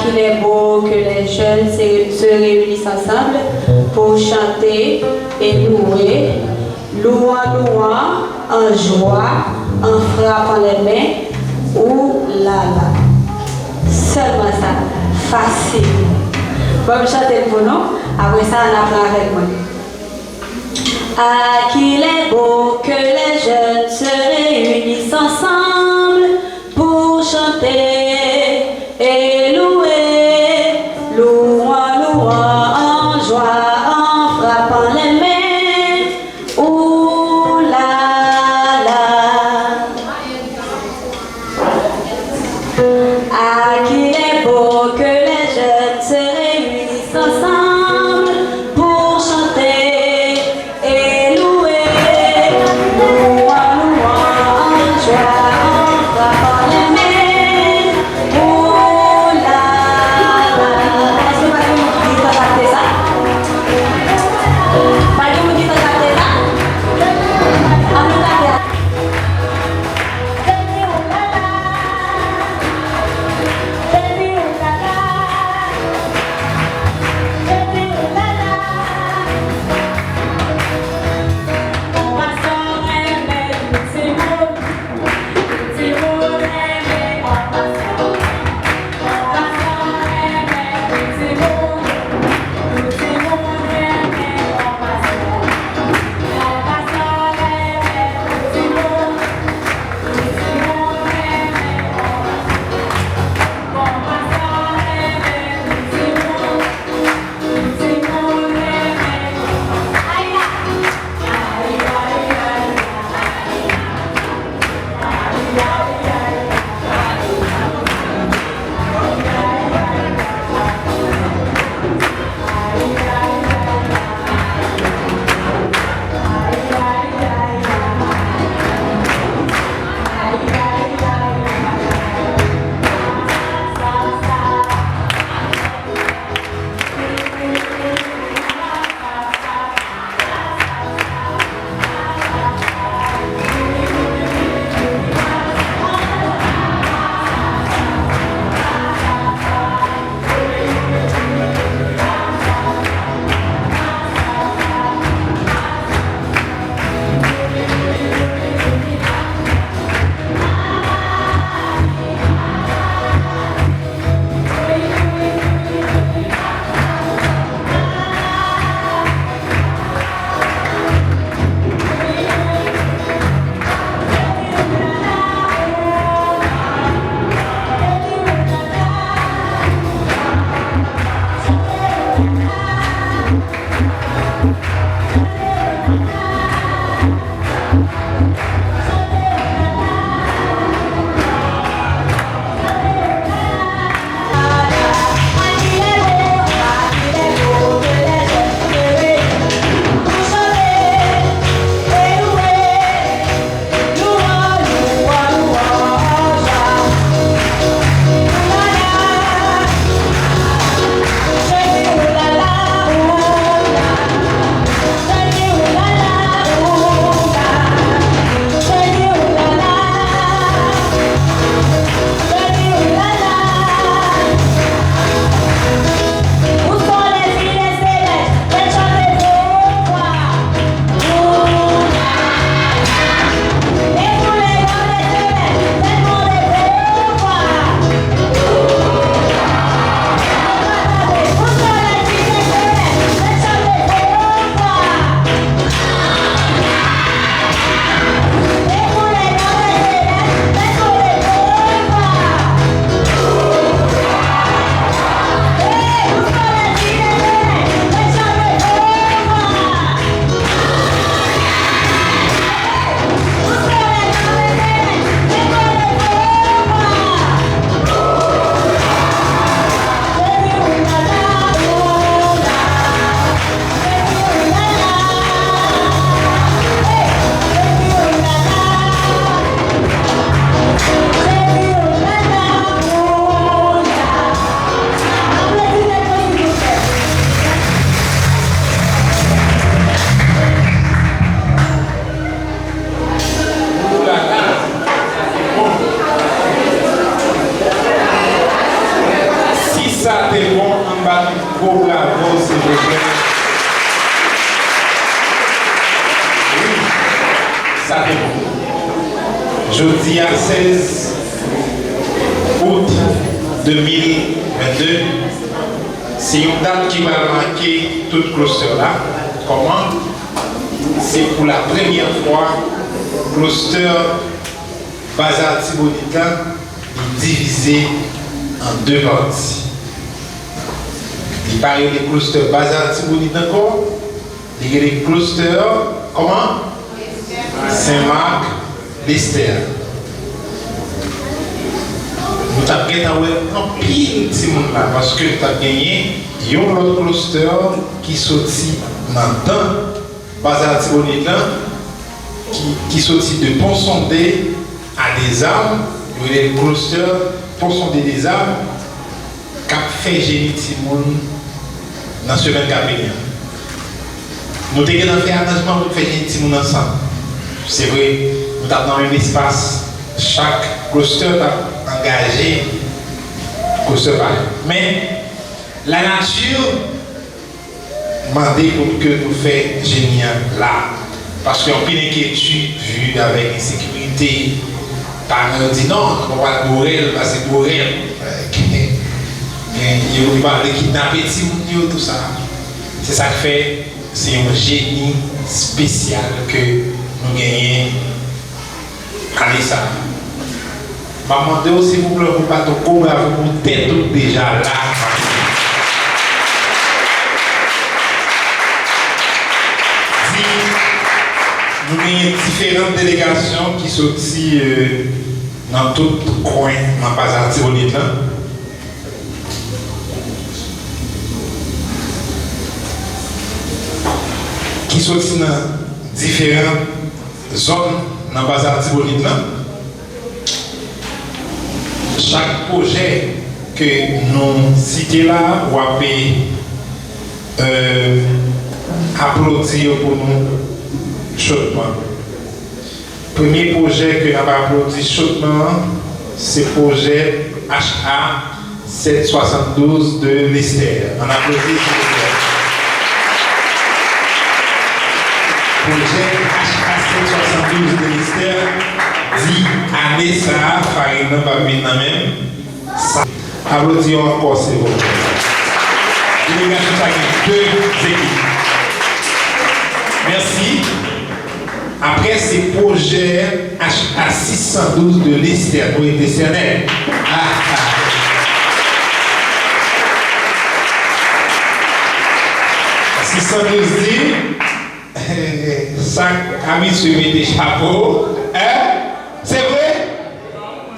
qu'il est beau que les jeunes se réunissent ensemble pour chanter et louer, louant, en joie, en frappant les mains. Ouh là là. Seulement ça. Facile. Bon, je chante pour nous. Après ça, on apprend avec moi. Ah, qu'il est beau que les jeunes se réunissent ensemble pour chanter et louer, louant, en joie, en frappant les mains. Ouh là là. Ah, qu'il est beau que les jeunes se réunissent ensemble pour chanter et louer, louant, ça t'es bon, on va gros bravo, s'il vous plaît. Oui, ça t'est bon. Jeudi à 16 août 2022, c'est une date qui va marquer tout le cluster là. Comment? C'est pour la première fois, le cluster Bazar Tibonita est divisé en deux parties. Il parle des clusters Bazar Tibonita encore, il y a des clusters, comment? Saint-Marc, l'Esther. Nous avons gagné un pile de monde là parce que nous avons gagné un autre cluster qui sortit maintenant, Bazar Tibonita, qui sortit de Pont-Sondé à des arbres. Il y a des clusters Pont-Sondé des arbres qui ont fait génie Timoun dans la semaine qui a venu. Nous avons fait un arrangement pour faire génie Timoun ensemble. C'est vrai, nous avons dans un espace, chaque cluster a engagé cluster pareil. Mais la nature m'a dit pour que nous fassions génie là. Parce qu'il y a une inquiétude vue avec l'insécurité. Parents disent non, on va pas bourrer, parce que bourrer. Il va parler kidnapper tout ça. C'est ça que fait, c'est un génie spécial que nous gagnons à ça. Maman, s'il vous plaît, vous ne pas trop vous êtes déjà là. Nous avons différentes délégations qui sont aussi dans tout coin, dans le Bazar Tibonita. Qui sont aussi dans différentes zones dans le Bazar Tibonita. Chaque projet que nous citons là, on va applaudir pour nous chaudement. Premier projet que nous avons applaudi chaudement, c'est le projet HA 772 de l'Esther. On applaudit s'il vous plaît. Projet HA 772 de l'Esther dit année ça, Farina va venir même. Applaudissons encore s'il vous plaît. Délégation de deux équipes. Merci. Après ces projets HA 612 de l'Esther pour être décerné. 612 dit, ça a mis sur des chapeaux. C'est vrai?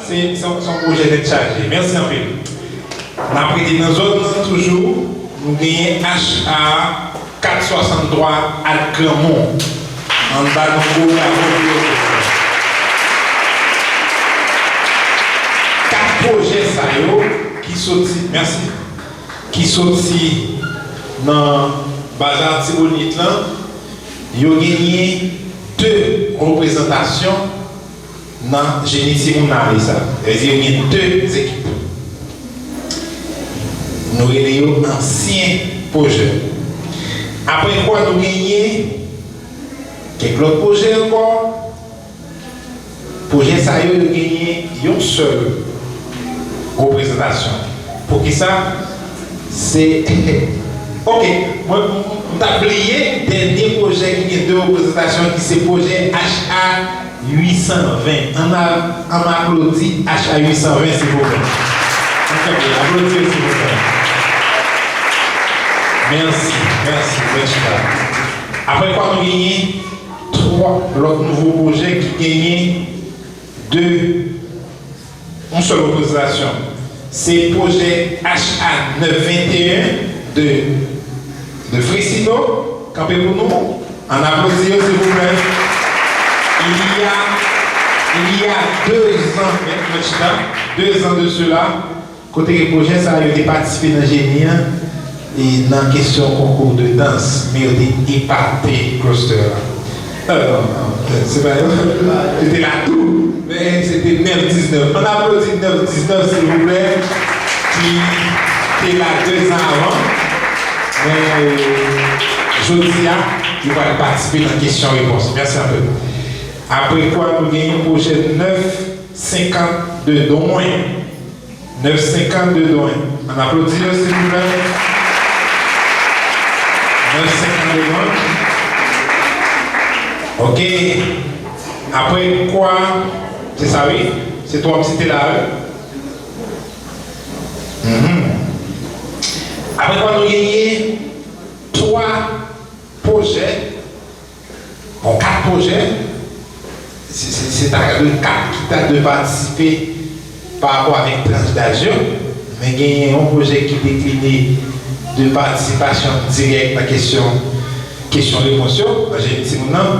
C'est son projet d'être chargé. Merci un peu. Après, dans nos autres, toujours, nous gagnons HA 463 à Clermont. En bas de nous, quatre projets qui sortent, merci, qui sortent dans Bazar Tibonita, ils ont gagné 2 représentations dans Génie Timounal. Ils ont gagné 2 équipes. Nous avons un ancien projet. Après quoi, nous gagnons quelques autres projets encore. Projet ça, nous avons gagné une seule représentation. Pour qui ça? C'est. Ok, moi, je vais oublier le dernier projet qui a 2 représentations, qui c'est le projet HA 820. On m'applaudit HA 820, s'il vous plaît. Applaudissez, s'il vous plaît. Merci. Après quoi, nous gagnons 3 autres nouveaux projets qui gagnent une seule représentation. C'est le projet HA 921 de Frissino. Campez pour nous. En applaudissant, s'il vous plaît. Il y a 2 ans de cela, côté du projet, ça a été participé dans Génie. Et dans la question concours de danse, mais il était épaté, cluster. C'est pas c'était là tout, mais c'était 9-19. On applaudit 9-19, s'il vous plaît, était là 2 ans avant. Mais je dis, il va participer dans la question-réponse. Merci un peu. Après quoi, nous gagnons le projet 950 de Douin. 950 de Douin. On applaudit, s'il vous plaît. 950 de Douin. Ok. Après quoi, c'est ça, oui? C'est toi qui étais là. Après quoi, nous gagnons 3 projets. Bon, 4 projets. C'est à le 4 qui t'a de participer par rapport avec tranche d'âge. Mais il y a un projet qui est décliné de participation directe à la question-réponse. J'ai dit maintenant.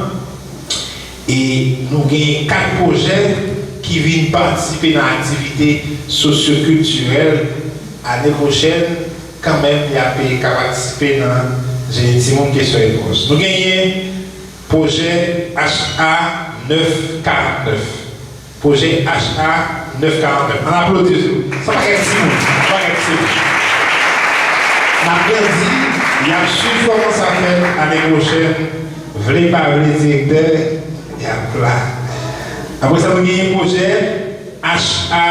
Et nous avons 4 projets qui viennent participer dans l'activité socio-culturelle. L'année prochaine, quand même, il y a qu'à participer dans une question-réponse. Nous avons un projet HA 949. Projet HA 949. On applaudit. Ça va être Simon. Ça va être Simon. On a bien dit, il y a su comment ça fait l'année prochaine. Voulez pas les directeurs. Il y a plein. Après ça, nous avons un projet HA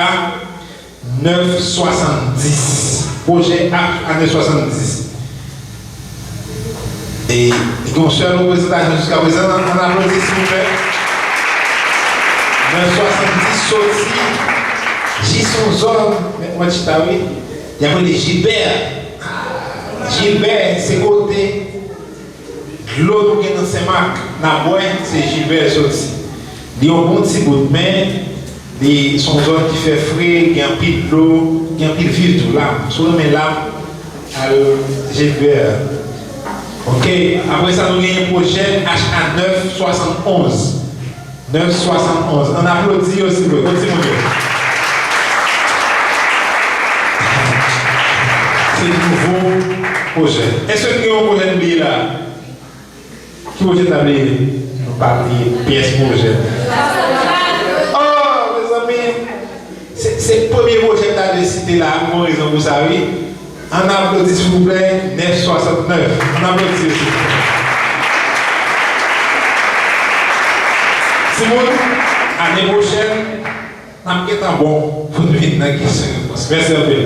970. Projet HA 970. Et il y a une seule représentation jusqu'à présent. On applaudit, s'il vous plaît. 970 sorties. J'y sont zone. Moi, tu t'as vu. Il y a les Gilbert. Gilbert, c'est côté. L'autre qui est dans Saint-Marc, c'est Gilbert sorti. Il y a un bon petit bout de main. Ils sont zone qui fait frais, qui a un pile d'eau, qui a un pile vif tout là. Sur le là, Gilbert. Ok, après ça, nous avons un projet HA 971. 971. On applaudit aussi. Continuez. C'est un nouveau projet. Est-ce que nous avons un projet de là? Qui projet d'abler? Nous parlons de pièce projet. Oh, mes amis, c'est le premier projet que j'ai cité là, pour raison, vous savez. On applaudit, s'il vous plaît, 969. On applaudit, s'il vous plaît. Simon, l'année prochaine, on a bon pour nous venir dans la question. Merci un peu.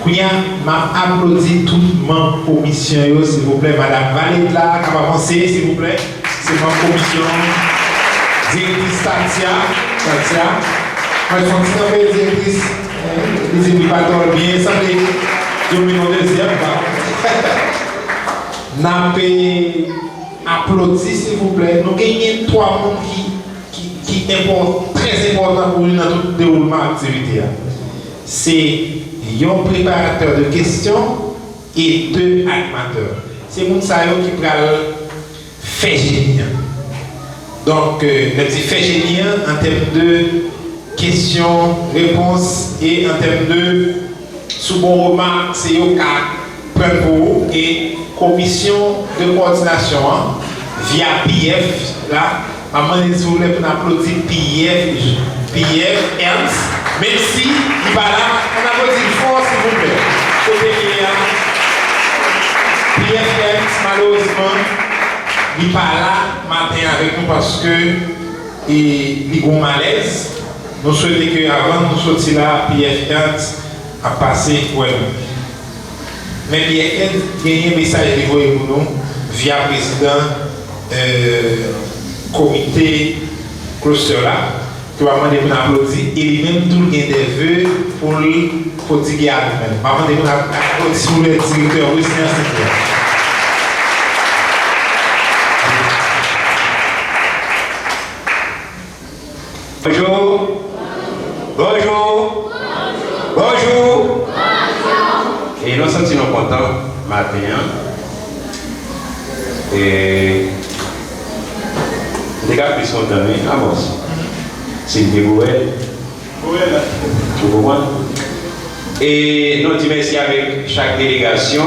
Kounia, m'a applaudi tout le monde commission, s'il vous plaît, Madame Valet là, qui va avancer, s'il vous plaît. C'est ma commission. Directrice Tatia. Moi, je suis un peu directrice. Les équipateurs bien, ça fait. Je me demande deuxième. N'a pas applaudi, s'il vous plaît. Nous gagnons 3 mondes qui sont très importants pour nous dans tout le déroulement de l'activité. C'est un préparateur de questions et 2 animateurs. C'est mon salaire qui va faire génie. Donc, je dis faire génie en termes de questions, réponses et en termes de sous-bon remarque, c'est au cas prendre pour et commission de coordination via PIF. Là, maman dit vous voulez pour applaudir PIF, Ernst. Même si il va là, on applaudit fort s'il vous plaît. Côté PIF, malheureusement, il n'est pas là matin avec nous parce que il y a un malaise. Nous souhaitons qu'avant nous sortions là, PIF a passé pour nous. Mais PIF il y a un message envoyé pour nous via le président comité cluster là, qui va demander pour applaudir et lui-même tout le des vœux pour lui fatiguer à lui-même. Je vais demander pour applaudir sur le directeur, oui, c'est Bonjour. Bonjour. Bonjour. Et nous sommes contents matin. Et les gars qui sont dans les avance. C'est une dégoûelle. Tu comprends? Et nous disons merci avec chaque délégation.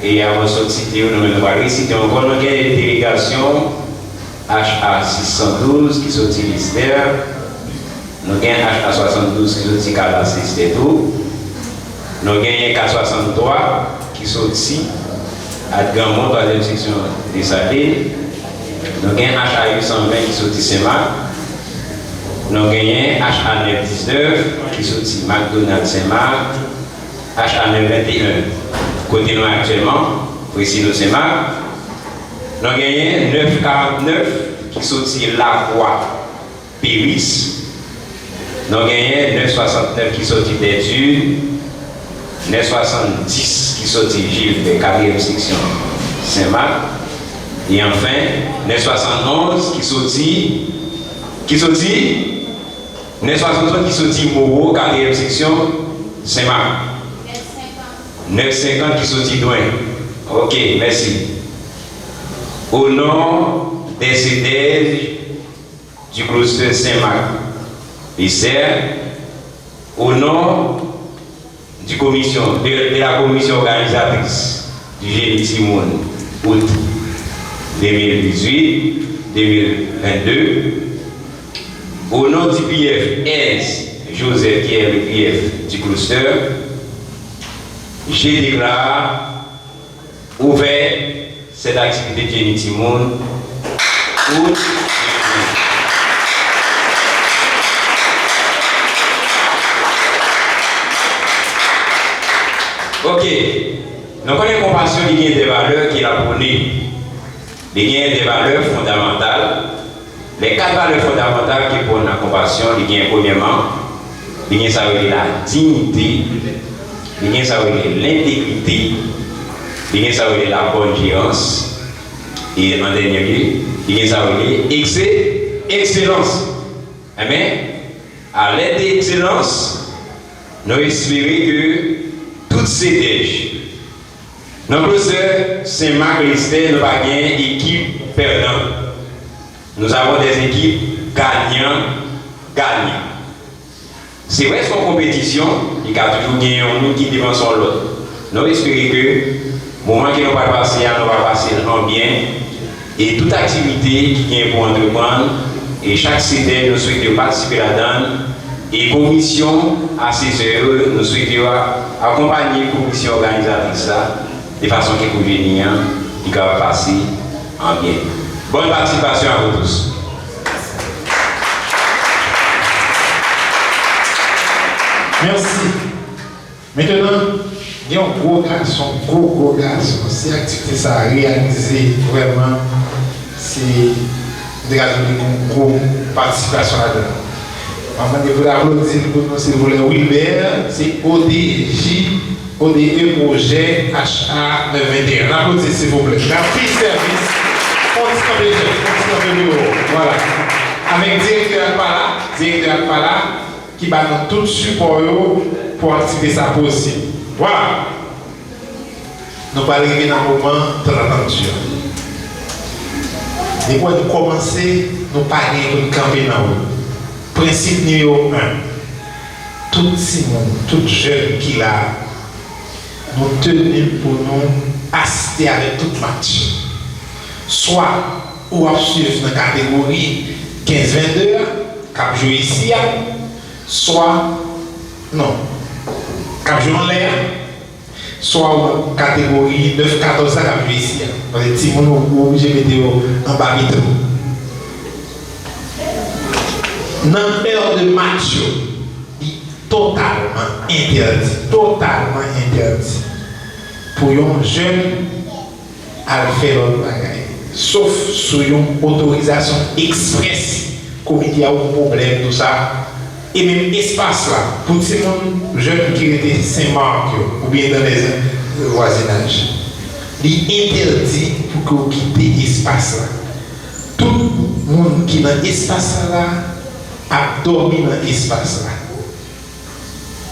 Et avant de citer, nous allons citer encore une délégation. HA 612 qui sont ministère, nous avons HA 72 qui sont Calas et tout. Nous avons gagné 463 qui sont ici, à Grandmont, 3e section des Salines. Nous avons gagné HA 820 qui sont ici, Saint-Marc. Nous avons gagné HA 919 qui sont ici, McDonald's Saint-Marc. HA 921, côté nous actuellement, pour ici nous Saint-Marc. Nous avons gagné 949 qui sont ici, La Croix, Péris. Nous avons gagné 969 qui sont des Dunes. 970 qui sortit Gilles de 4e section Saint-Marc. Et enfin, 971 qui sortit 963 qui sortit Moreau, 4e section Saint-Marc. 950 qui sortit Douin. Ok, merci. Au nom des CDS du cloître Saint-Marc, au nom de la commission organisatrice du Génie Timoun, août 2018-2022, au nom du PF S. Joseph, qui est le PF du cluster, je déclare ouvert cette activité de Génie Timoun août. Ok, nous connaissons compassion, il y a des valeurs qui la prônent. Il y a des valeurs fondamentales. Les 4 valeurs fondamentales qui prônent la compassion, il y a premièrement, il y a la dignité, il y a l'intégrité, il y a la bonne gérance, et en dernier lieu, il y a l'excellence. Amen. À l'aide de l'excellence, nous espérons que toutes ces déchets. Dans le cluster Saint-Marc Listet, nous avons une équipe perdante. Nous avons des équipes gagnantes. C'est vrai qu'en compétition, il y a toujours gagné un qui devant son l'autre. Nous espérons que le moment que nous va passer en bien. Et toute activité qui vient pour entreprendre, et chaque CDR, nous souhaitons participer là-dedans. Et commission ACCE, nous souhaitons accompagner la commission organisatrice de façon que vous veniez, qui va passer en bien. Bonne participation à vous tous. Merci. Maintenant, il y a un gros garçon. Si l'activité ça a réalisé vraiment, c'est une grosse participation là-dedans. Je vous applaudis pour nous, s'il vous plaît. Wilbert, c'est ODE Projet HA 921. Applaudissez, s'il vous plaît. Merci, service. Voilà. Avec directeur Akpala, qui va nous tout support pour activer ça possible. Voilà. Nous allons arriver dans le moment de l'attention. Dès qu'on a commencé, nous parler pour nous camper dans le principe numéro 1. Tout Simon, tout jeune qui a, nous tenons pour nous assister avec tout match. Soit ou à suivre dans la catégorie 15-22, cap joué ici, soit non, cap joué en l'air, soit ou catégorie 9-14 cap joué ici. Parce que si vous êtes obligé de mettre en bas de tout. Dans l'heure de match, totalement interdit pour un jeune à faire l'autre bagaille. Sauf sur une autorisation express, comité a un problème, tout ça. Et même espace là, pour ces jeunes qui étaient Saint-Marc ou bien dans les voisinages, il est interdit pour que vous quittez l'espace là. Tout le monde qui est dans l'espace là a dormi dans l'espace là.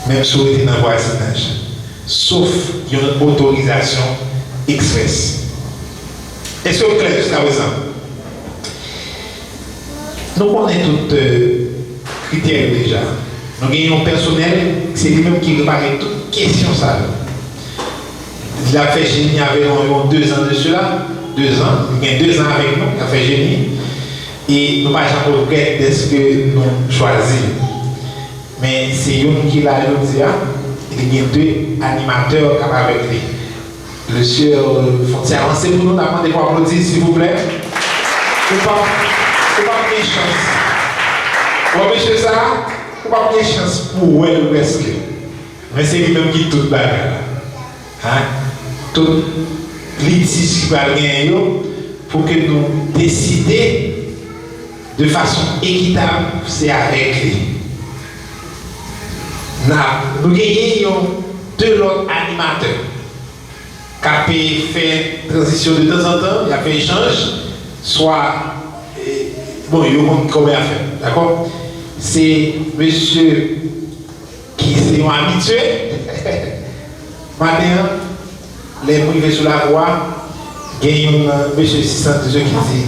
Même si vous êtes dans le voisinage. Sauf qu'il y a une autorisation express. Est-ce que vous êtes clair jusqu'à présent? Nous connaissons tous les critères déjà. Nous avons un personnel, c'est lui-même qui répare toutes questions. Ça. Il a fait génie avec environ 2 ans de cela. 2 ans. Il y a 2 ans avec nous, il a fait génie. Et nous n'avons pas regretté de ce que nous choisissons. Mais c'est lui qui l'a dit, il y a deux animateurs capables avec lui. Monsieur, faut-il avancer pour nous, demandez pour applaudir, s'il vous plaît. C'est pas une chance. Bon, monsieur, ça, c'est pas une chance pour elle presque. Mais c'est lui-même qui tout bagarre. Hein? Tout litige qui va gagner pour que nous décidions de façon équitable, c'est avec lui. Nous gagnons deux autres animateurs qui fait transition de temps en temps, il a fait échange, soit, bon, il y a combien à faire, d'accord? C'est monsieur qui est habitué. Maintenant, les privés sur la voie, il y a un monsieur 602 qui dit,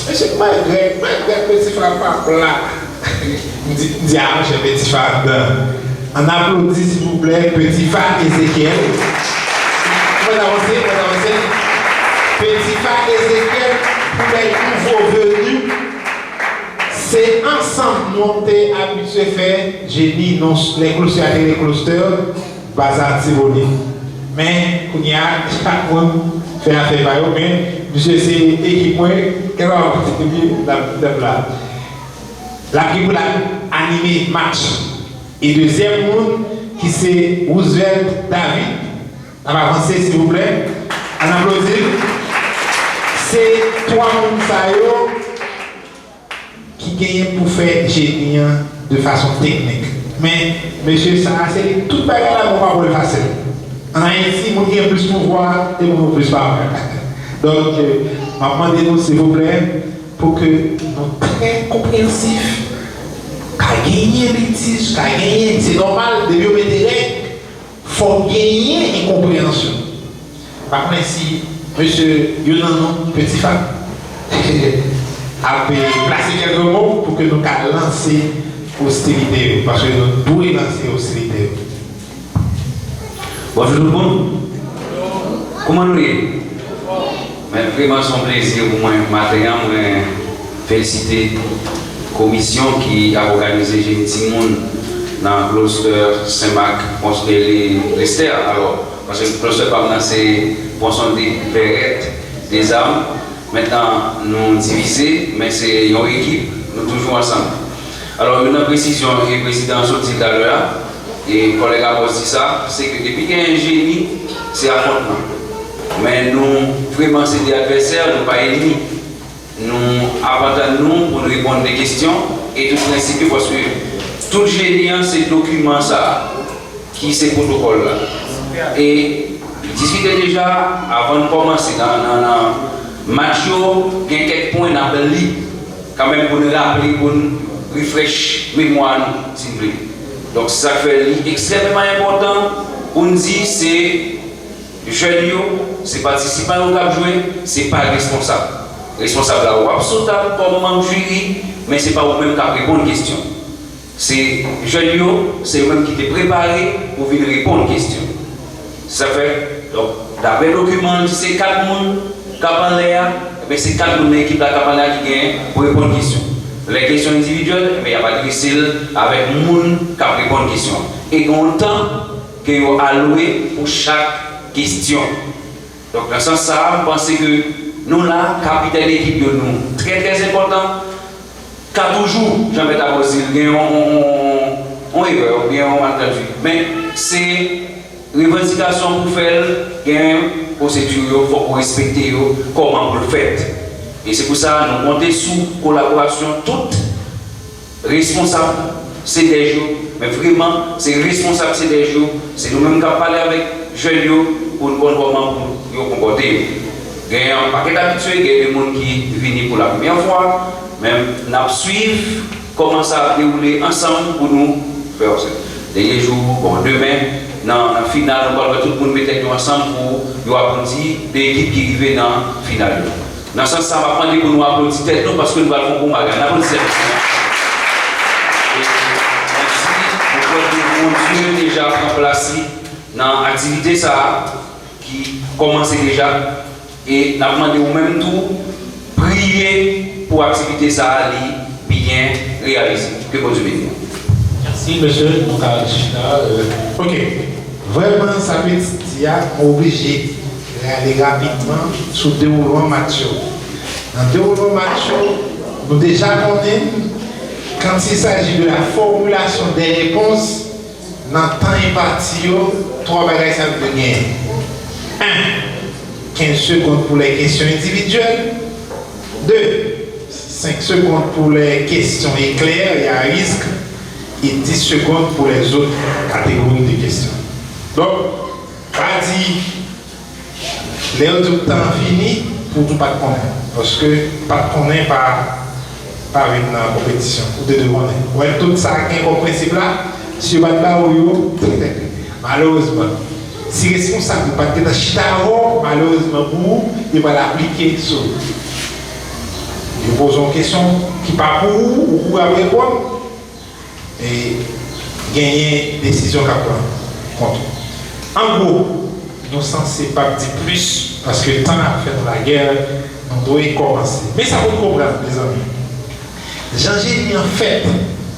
monsieur, malgré petit frère pas plat, il dit, ah, j'ai petit frère dedans. On applaudit s'il vous plaît, petit frère Ézéchiel. On va avancer. Petit frère Ézéchiel, pour les nouveaux venus, c'est ensemble monter habitué faire génie non les clusters et les clusters bazar Tiboni. Mais il y a chaque fois fait affaire par eux, mais monsieur c'est équipe moi qu'elle va là. La qui pour animer match. Et deuxième monde qui c'est Roosevelt David. On va avancer s'il vous plaît. On applaudit. C'est trois mondes qui gagnent pour faire génie de façon technique. Mais monsieur, ça c'est tout bagarre là pour le facile. En Haïti, nous avons plus de pouvoir et nous avons plus de pouvoir. Donc, demandez-nous s'il vous plaît pour que nous soyons très compréhensifs. Qu'à gagner litige, qu'à gagner, c'est normal, de biométrie, il faut gagner une compréhension. Par contre, si monsieur Yonanon, petit fan, a placé quelques mots pour que nous puissions lancer l'hostilité, parce que nous devons lancer l'hostilité. Bonjour tout le monde. Comment nous est? Mais vraiment, c'est un plaisir pour moi, matin, féliciter la commission qui a organisé Génie Timoun dans le cluster Saint-Marc, Lester. Alors, parce que le cluster c'est Ponson des Verrettes, des armes. Maintenant, nous divisés, mais c'est une équipe, nous toujours ensemble. Alors, une précision, le président sorti tout à l'heure, et le collègue a dit ça, c'est que depuis qu'il y a un génie, c'est affrontement. Mais nous, vraiment, c'est des adversaires, nous pas ennemis. Nous attendons pour nous répondre des questions et tout principe parce que tout génie, c'est document ça, qui c'est protocole là. Et discuter déjà avant de commencer dans match, il y a quelques points dans le lit, quand même pour nous rappeler, pour nous refresh mémoire, s'il vous plaît. Donc ça fait extrêmement important pour nous dire c'est jeunes, c'est participants qui ont joué, c'est pas responsable. Responsable là, ou absolument comme membre jury, mais c'est pas vous-même qui avez répondre aux questions. C'est jeunes, c'est eux-mêmes qui étaient préparés pour venir répondre aux questions. Ça fait, donc, d'après le document, c'est 4 personnes qui ont l'air, mais c'est 4 personnes de l'équipe qui gagnent pour répondre aux questions. Les questions individuelles, mais il n'y a pas de difficile avec les gens qui répondent aux questions. Et il y a un temps que vous alloué pour chaque question. Donc, dans ce sens, ça, je pense que nous, là, capitaine d'équipe de nous, très très important, car toujours, j'en ai d'abord dit, on erreur, bien on entendu. Mais c'est revendication pour faire, il y a une procédure, il faut respecter comment vous le faites. Et c'est pour ça que nous comptons sous collaboration toute responsable, c'est des jours, mais vraiment, c'est responsable, c'est des jours, c'est nous-mêmes qui parlons avec les jeunes pour nous voir comment nous comporter. Il y a un paquet d'habitués, il y a des gens qui viennent pour la première fois, même nous suivre comment ça va dérouler ensemble pour nous faire ça. Dernier jour, bon, demain, dans la finale, nous allons tout le monde mettre ensemble pour apprendre des équipes qui arrivent dans la finale. Dans ce sens, ça va prendre pour nous applaudir tête nous parce que nous allons faire un bon bagage. Applaudissez. Merci pour continuer déjà en place dans l'activité qui commence déjà. Et nous avons demandé au même tout prier pour l'activité ça bien réalisée. Que bon Dieu bénisse. Merci, monsieur. Ok. Vraiment, ça veut dire obligé d'aller rapidement sur le déroulement match. Dans le déroulement match, nous déjà connaissons quand il s'agit de la formulation des réponses dans le temps imparti, 3 bagages ça veut dire 1. 15 secondes pour les questions individuelles. 2. 5 secondes pour les questions éclairs et à risque. Et 10 secondes pour les autres catégories de questions. Donc, pas dit, les autres temps fini pour tout pas de connaître. Parce que pas de connaître pas avec la compétition. Ou de demander. Ouais, tout ça qui est comme principe là, si vous êtes là où malheureusement, si responsable pas de chita malheureusement pour il va l'appliquer sur. Je pose une question qui pas pour vous ou pour répondre et gagner décision qu'à prendre. En gros, nous ne sommes pas dire plus parce que le temps à faire la guerre, on doit commencer. Mais ça vous comprendre, les amis. Jean-Génie en fait,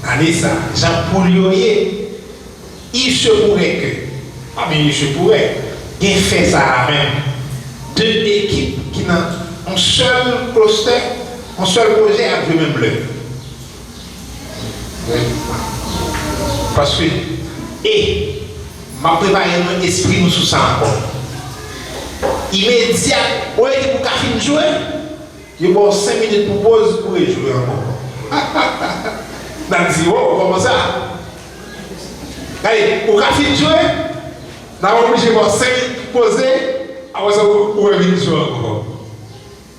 allez ça, Jean-Poulier, il se pourrait que, mais il se pourrait, qu'il fait ça même. 2 équipes qui n'ont un seul cluster, un seul projet avec le même bleu. Parce que, et, m'a préparé mon esprit nous sous ça encore. Immédiat, où est-ce que vous avez jouer? Il y a 5 minutes pour pause pour jouer encore. Dans le dit, oh, comment ça? Allez, vous avez jouer? Nous avons obligé de 5 minutes pour poser, avant ça, vous pouvez jouer encore.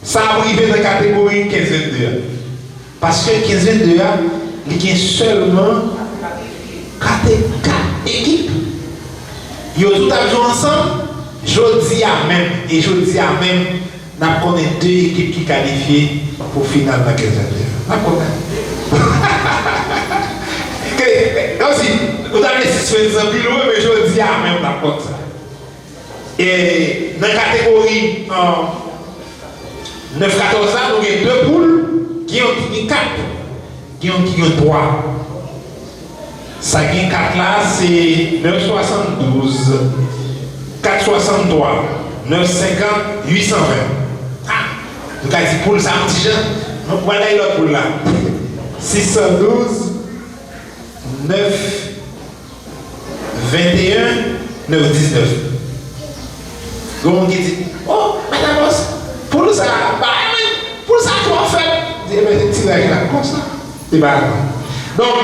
Ça a arrivé dans la catégorie 15-22. Parce que 15-22, il y a seulement 4 équipes. Ils ont tout à jouer ensemble. Je dis à même, et je dis à même, nous avons 2 équipes qui qualifient pour le final de la 15e. Aussi, vous avez 6 pilotes, mais je dis à même, nous avons ça. Et dans la catégorie 9-14 ans, nous avons 2 poules qui ont 4, qui ont 3. Ça qui est 4 là, c'est 9,72, 4,63, 9,50, 820. Ah, donc il dit pour ça, petit jeune, donc voilà l'autre pour là. 612, 9, 21, 9, 19. Donc on dit, oh, madame, pour ça, pour ça, tu vas faire. Il y a un tirage là, comme ça. C'est pas donc,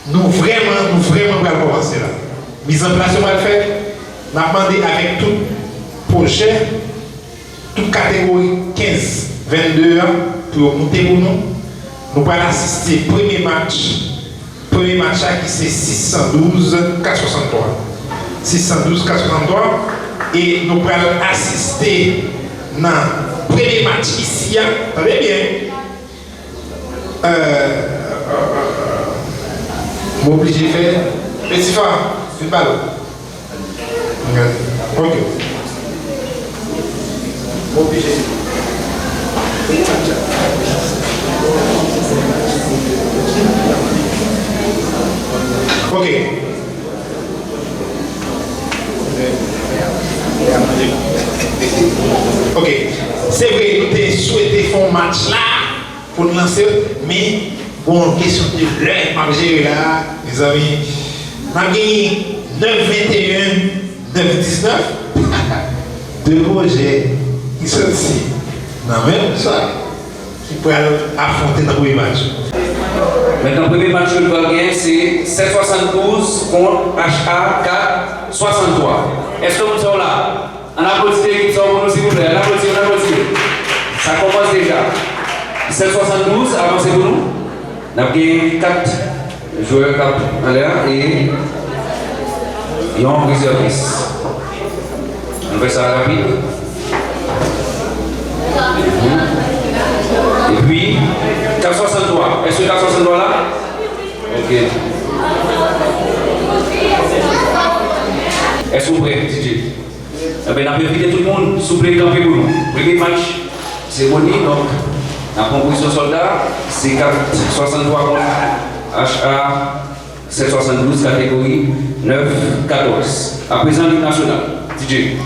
nous vraiment allons commencer là. Mise en place, on va le faire. On a demandé avec tout projet, toute catégorie 15, 22 ans, pour monter pour nous. Nous allons assister au premier match qui c'est 612, 463. 612, 463. Et nous allons assister dans le premier match ici. Attendez bien. Je suis obligé de faire petit phare, une balle. Ok. Obligé. Ok. Ok. C'est vrai, nous avons souhaité faire un match là pour nous lancer, mais bon, question de l'heure, je gérer là, les amis. On a gagné 9-21, 9-19. 2 projets qui sont ici, dans le même soir, qui peuvent affronter dans le premier match. Maintenant, le premier match que nous allons gagner, c'est 7,72 contre HA 4,63. Est-ce que vous êtes là? On applaudit l'équipe pour nous, s'il vous plaît. On applaudit. Ça commence déjà. 7,72, avancez pour nous. On a gagné 4 joueurs en l'air et un réserviste. On fait ça rapide. Et puis, 4,63. Est-ce que 4,63 là? Ok. Est-ce que vous êtes prêts, DJ? On va inviter tout le monde, s'il vous plaît, camper pour nous. Premier match, c'est Boni, donc la composition soldat, c'est 4,63 contre HA 7,72 catégorie 9, 14. À présent, l'hymne national. DJ.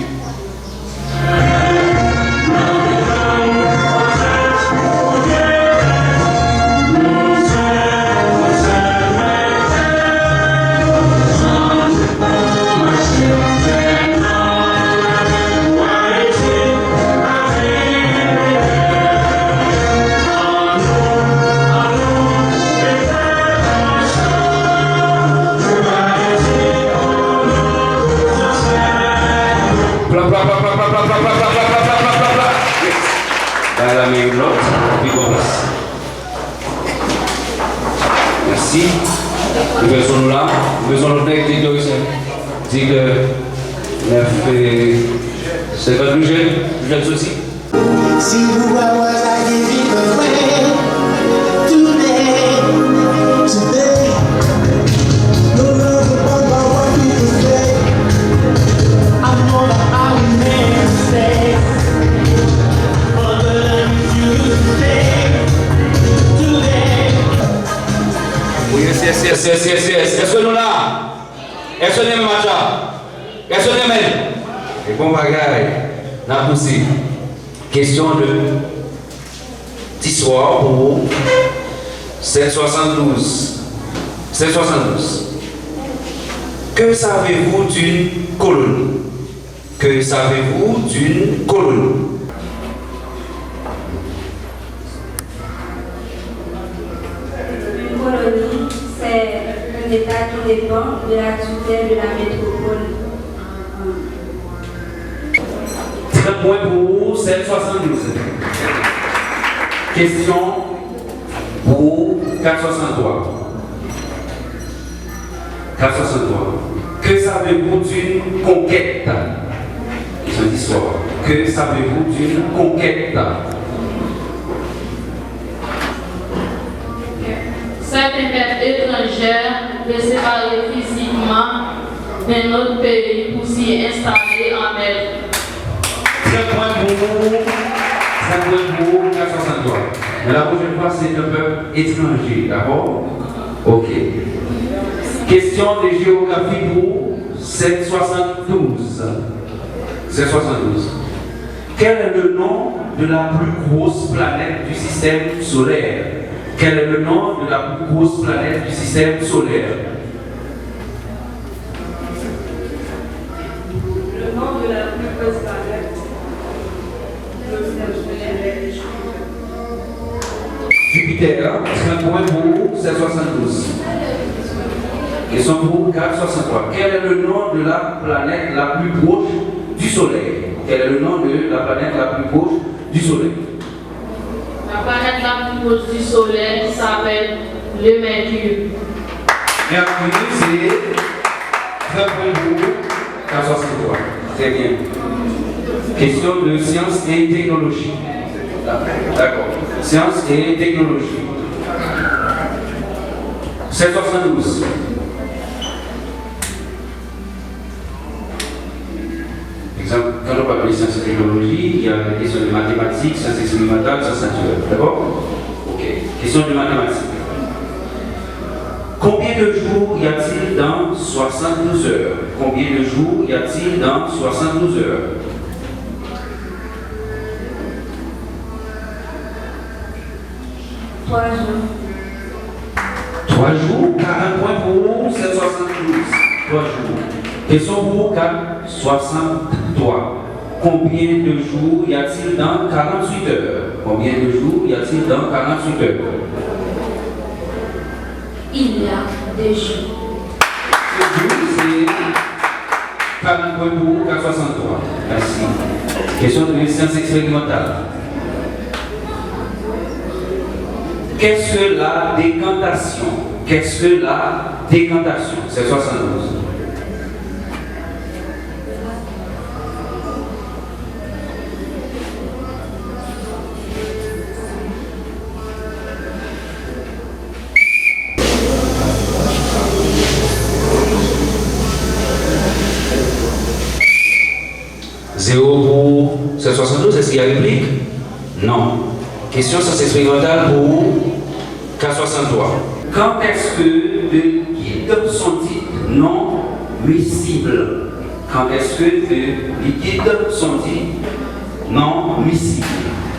Merci. Nous faisons là, nous faisons le texte dit que 9 et 50 plus jeunes aussi. See who I was, I gave it away. Today. No longer about what people say. I know that I will make mistakes, but I refuse to stay. Today. Oui, yes. Est-ce que nous là? Est-ce que nous aimons Macha? Est-ce que nous aimons? Et bon bagaille, n'a poussé. Question d'histoire pour 772. 772. Que savez-vous d'une colonne? Que savez-vous d'une colonne? Une colonie, c'est un État qui dépend de la tutelle de la métropole. 30 points pour 772. Question pour 463. 463. Que savez-vous d'une conquête? Question d'histoire. Que savez-vous d'une conquête? Certaines terres étrangères de séparer physiquement d'un autre pays pour s'y installer en mer. 5 points pour 463. Mais la prochaine fois, c'est un peuple étranger, d'accord? Ok. Question de géographie pour 772. 772. Quel est le nom de la plus grosse planète du système solaire? Quel est le nom de la plus grosse planète du système solaire? Le nom de la plus grosse planète. Jupiter, 5 points pour 772. Question pour 463. Quel est le nom de la planète la plus proche du Soleil? Quel est le nom de la planète la plus proche du Soleil? La planète la plus proche du Soleil s'appelle le Mercure. Mercure, c'est 5 points pour 463. Très bien. Question de sciences et technologie. D'accord. Sciences et technologie. 772. Exemple, quand on parle de sciences et technologie, il y a des questions de mathématiques, sciences expérimentales, sciences naturelles. D'accord? Ok. Question de mathématiques. Combien de jours y a-t-il dans 72 heures? Combien de jours y a-t-il dans 72 heures? 3 jours. 3 jours, 40 points pour 772. 3 jours. Question pour 463. Combien de jours y a-t-il dans 48 heures? Combien de jours y a-t-il dans 48 heures? Il y a des jours. C'est 40 points pour 463. Merci. Question de sciences expérimentales. Qu'est-ce que la décantation? Qu'est-ce que la décantation? C'est 72. Zéro pour 772, est-ce qu'il y a réplique? Non. Question sciences expérimentales pour 463. Quand est-ce que le guide sont dits non miscible. Quand est-ce que les liquides sont dits non miscibles?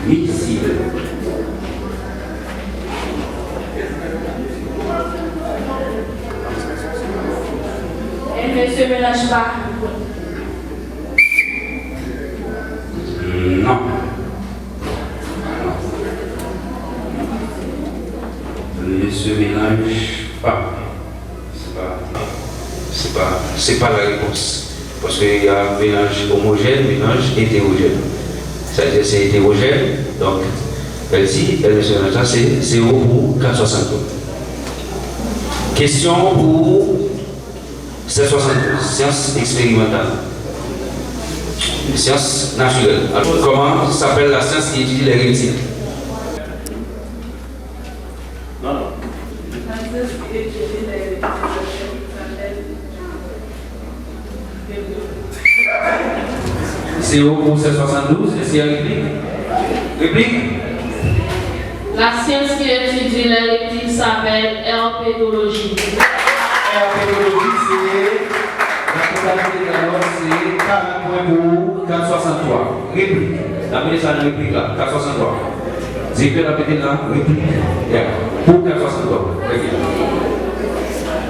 Miscibles. Elle ne se mélange pas. Non. Ne se mélange pas. C'est pas la réponse. Parce qu'il y a un mélange homogène, mélange hétérogène. C'est-à-dire c'est hétérogène, donc elle dit, elle ne se mélange pas, c'est 0 pour 4,62. Question pour 7,72, science expérimentale. Science naturelle. Alors, comment s'appelle la science qui étudie les rétiles? Non, non. La science qui étudie les C'est 0 pour 7,72. Est-ce qu'il y a une réplique? Réplique? La science qui étudie les reptiles s'appelle herpétologie. Herpétologie, c'est la totalité de la note, c'est 40 points pour 4,63. Réplique. Appelez ça une réplique là, 4,63. J'ai fait la petite là, réplique. Yeah. Pour 4,63. Très bien.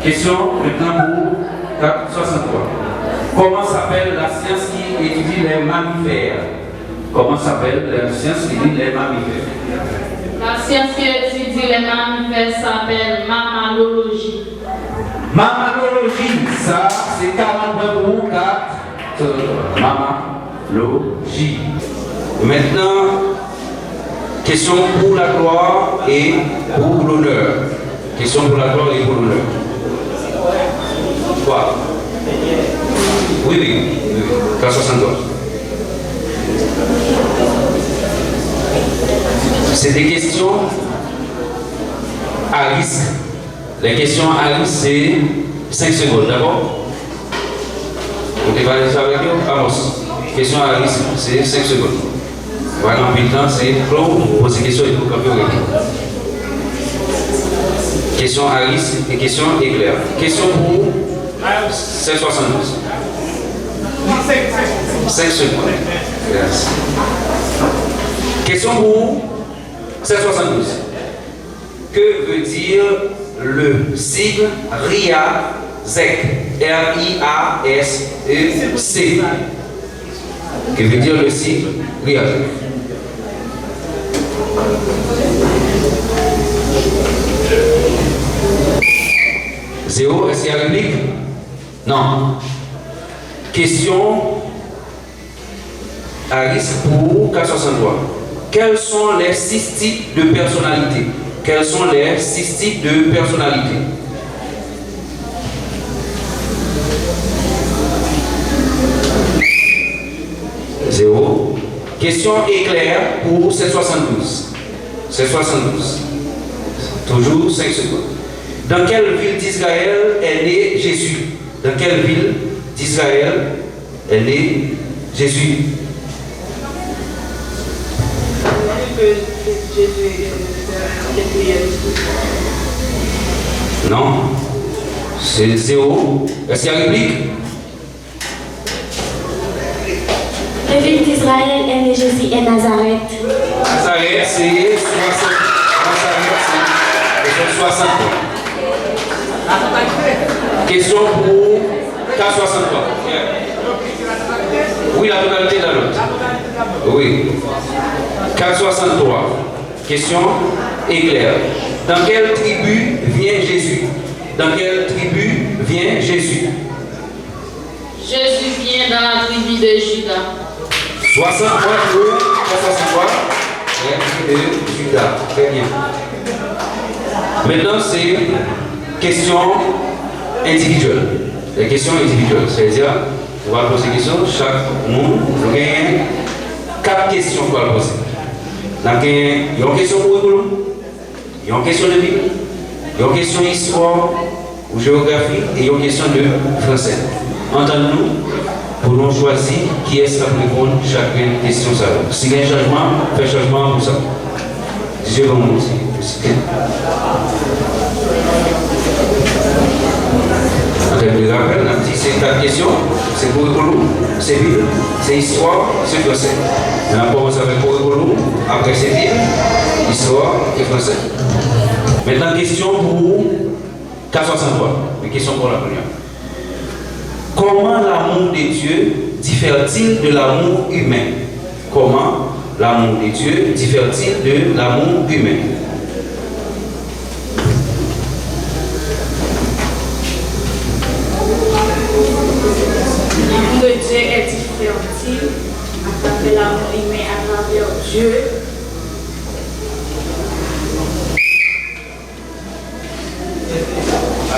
Question maintenant pour 4,63. Comment s'appelle la science qui étudie les mammifères? Comment s'appelle la science qui étudie les mammifères? La science qui étudie les mammifères s'appelle mammalogie. Mammalogie, ça c'est 40 points pour 4. Mammalogie. Maintenant, question pour la gloire et pour l'honneur. Question pour la gloire et pour l'honneur. Quoi? Oui. 4,72. C'est des questions à risque. Les questions à risque, c'est 5 secondes, d'accord? Vous devez aller ça avec nous? Avance. Question à risque, c'est 5 secondes. Voilà, en le temps, c'est pour poser des questions et pour camper. Question à risque et question éclair. Question pour 7,72. 5 secondes. Merci. Question pour 7,72. Que veut dire le sigle RIASEC? R-I-A-S-E-C. Que veut dire le sigle RIASEC? Zéro, est-ce qu'il y a réplique? Non. Question à risque pour 4,63. Quels sont les 6 types de personnalités? Quels sont les 6 types de personnalités? Zéro. Question éclair pour 7,72. 7,72. Toujours 5 secondes. Dans quelle ville d'Israël est né Jésus? Dans quelle ville d'Israël est né Jésus? Non, c'est 0. Est-ce qu'il y a réplique? La ville d'Israël est né Jésus et Nazareth. Nazareth, c'est 60. Question pour 4,63. Oui, la totalité de la note. Oui. 4,63. Question éclair. Dans quelle tribu vient Jésus? Dans quelle tribu vient Jésus? Jésus vient dans la tribu de Juda. 60 points pour 4,63. Et Juda. Très bien. Maintenant, c'est question individuelle. Les questions individuelles. C'est-à-dire, on va poser des questions. Chaque monde, nous gagnons 4 questions pour la poser. Il y a une question pour l'école, il y a une question de Bible, il y a une question d'histoire ou géographie et il y a une question de français. Entendons-nous pour nous choisir qui est-ce qui va répondre chaque question. Si il y a un changement, faites changement pour ça. Je vais vous montrer. terme de rappel, on a dit c'est 4 questions, c'est curriculum, c'est Bible, c'est histoire, c'est français. On a commencé avec curriculum, après c'est Bible, histoire et français. Maintenant, question pour K63, une question pour la première. Comment l'amour de Dieu diffère-t-il de l'amour humain? Comment l'amour de Dieu diffère-t-il de l'amour humain? L'amour de Dieu est différent à travers l'amour humain, à travers Dieu. À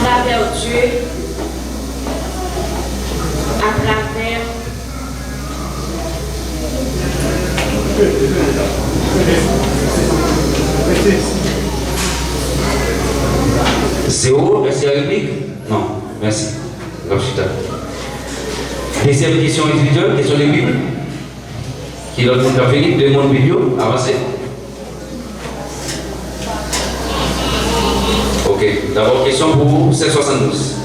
travers Dieu, à travers Zéro, est-ce qu'il y a une réplique? Non, merci. Deuxième question individuelle, question de Bible. Qui est l'autre monde Philippe, deux mondes vidéo, avancez. Ok, d'abord question pour 772.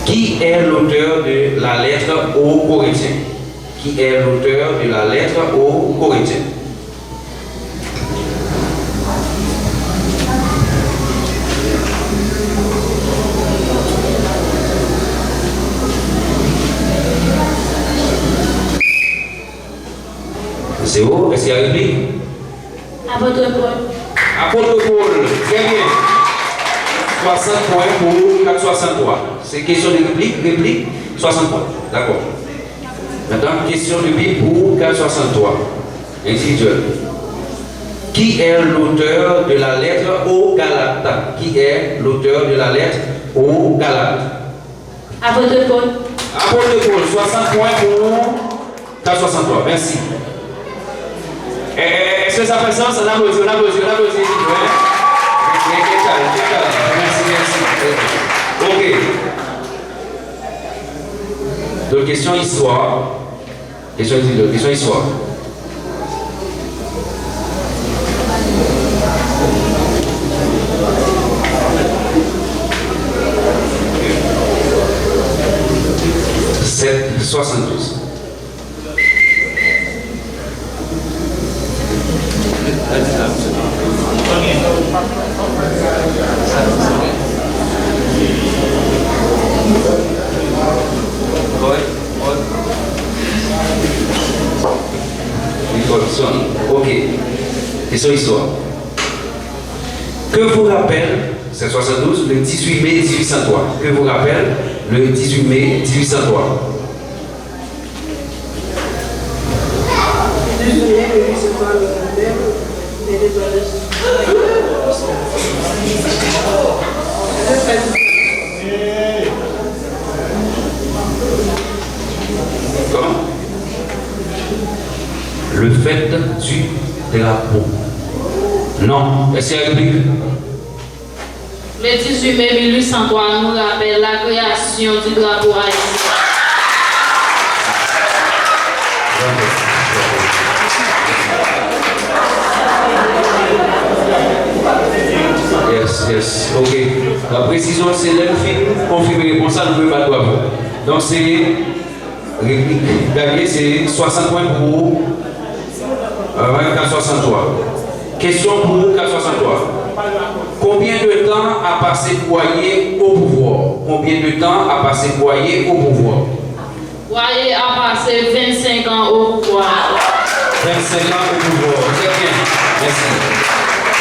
Qui est l'auteur de la lettre aux Corinthiens? Qui est l'auteur de la lettre aux Corinthiens? Zéro, est-ce qu'il y a une réplique? Apôtre Paul. Apôtre Paul, très bien. 60 points pour 463. C'est question de réplique, 60 points. D'accord. Maintenant, question de Bible pour 463. Individuel. Qui est l'auteur de la lettre aux Galates? Qui est l'auteur de la lettre aux Galates? Apôtre Paul. Apôtre Paul, 60 points pour 463. Merci. Est-ce que ça fait sens? On applaudit. Merci. Ok. Donc, question histoire. Question histoire. C'est 72. Ok. Question histoire. Que vous rappelle, c'est 72, le 18 mai 1803. Que vous rappelle le 18 mai 1803. Comment? Le fait du drapeau. Non. Est-ce qu'il y a une réplique? Le 18 mai 1803 nous rappelle la création du drapeau haïtien. Yes. Ok. La précision, c'est l'infini confirmé. Pour ça, nous ne pouvons pas droit. Donc, c'est réplique gagné, c'est 60 points pour 463. Question pour 463. Combien de temps a passé Boyer au pouvoir? Combien de temps a passé Boyer au pouvoir? Boyer a passé 25 ans au pouvoir. 25 ans au pouvoir. Très bien. Merci.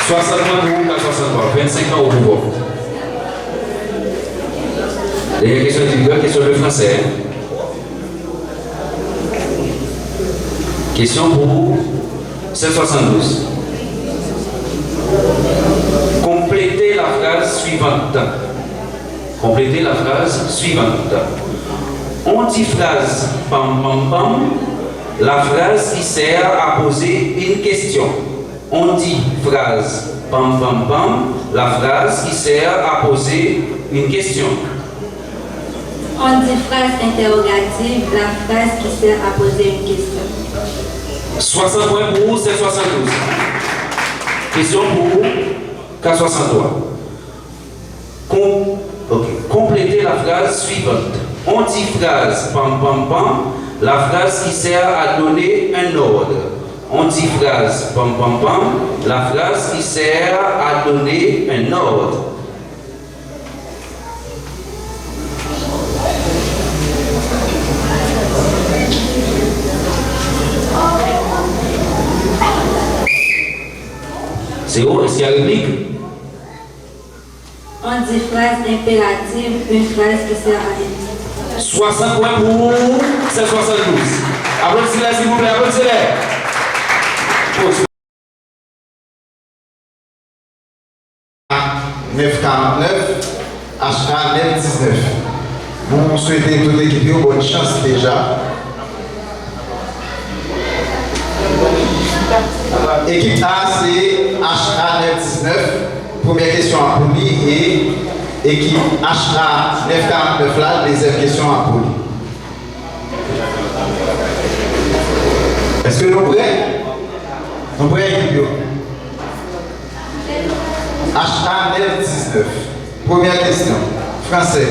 60 points pour 463. 25 ans au pouvoir. Dernière question individuelle, question de français. Question pour 772. Complétez la phrase suivante. Complétez la phrase suivante. On dit phrase pam pam pam, la phrase qui sert à poser une question. On dit phrase pam pam pam, la phrase qui sert à poser une question. On dit phrase interrogative, la phrase qui sert à poser une question. 60 points pour 772. Question pour K63. Complétez la phrase suivante. On dit phrase pam pam pam, la phrase qui sert à donner un ordre. On dit phrase pam pam pam, la phrase qui sert à donner un ordre. C'est où? Est-ce qu'il y a une réplique? On dit phrase impérative, une phrase qui sert à rien. 60 points pour 772. Applaudissez-les s'il vous plaît, applaudissez-les. 949, HA 919. Vous souhaitez toute l'équipe une bonne chance déjà. Équipe A, c'est HA 919. Première question à Pouli et équipe HA 949 là, deuxième question à Pouli. Est-ce que nous prêts? Nous prêts équipe? HA 919. Première question. Français.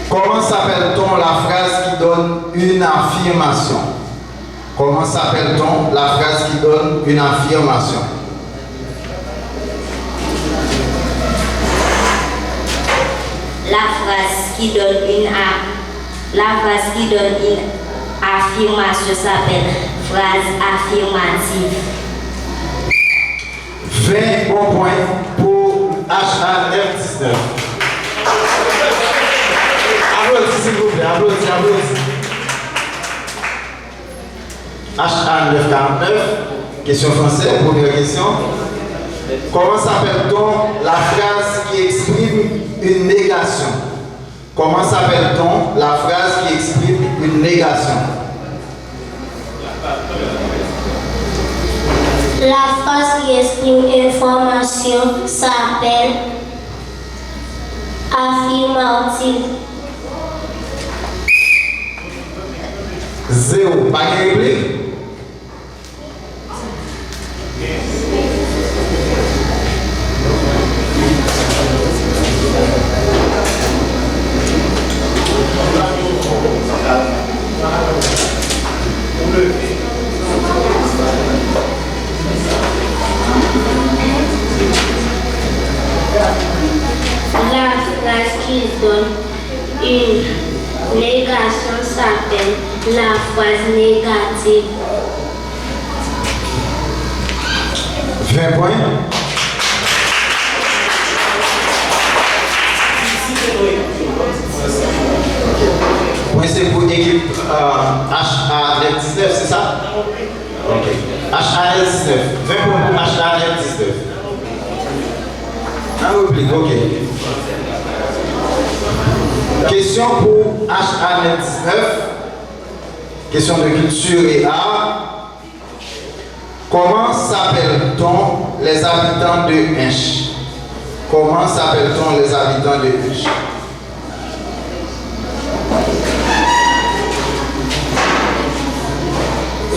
Comment s'appelle-t-on la phrase qui donne une affirmation? Comment s'appelle-t-on la phrase qui donne une affirmation? La phrase qui donne une affirmation s'appelle phrase affirmative. 20 bons points pour HA 919. Applaudissez s'il vous plaît, applaudissez. HA 949, question française, première question. Comment s'appelle-t-on la phrase qui exprime une négation? Comment s'appelle-t-on la phrase qui exprime une négation? La phrase qui exprime une information s'appelle affirmative. 0, pas de réplique. La phrase qui donne une négation s'appelle la phrase négative. 20 points. Point c'est pour l'équipe HA 19, c'est ça? Ok. HA 19. 20 points pour HA 19. Un réplique, ok. Question pour HA 19. Question de culture et art. Comment s'appelle-t-on les habitants de Hinche? Comment s'appelle-t-on les habitants de Hinche?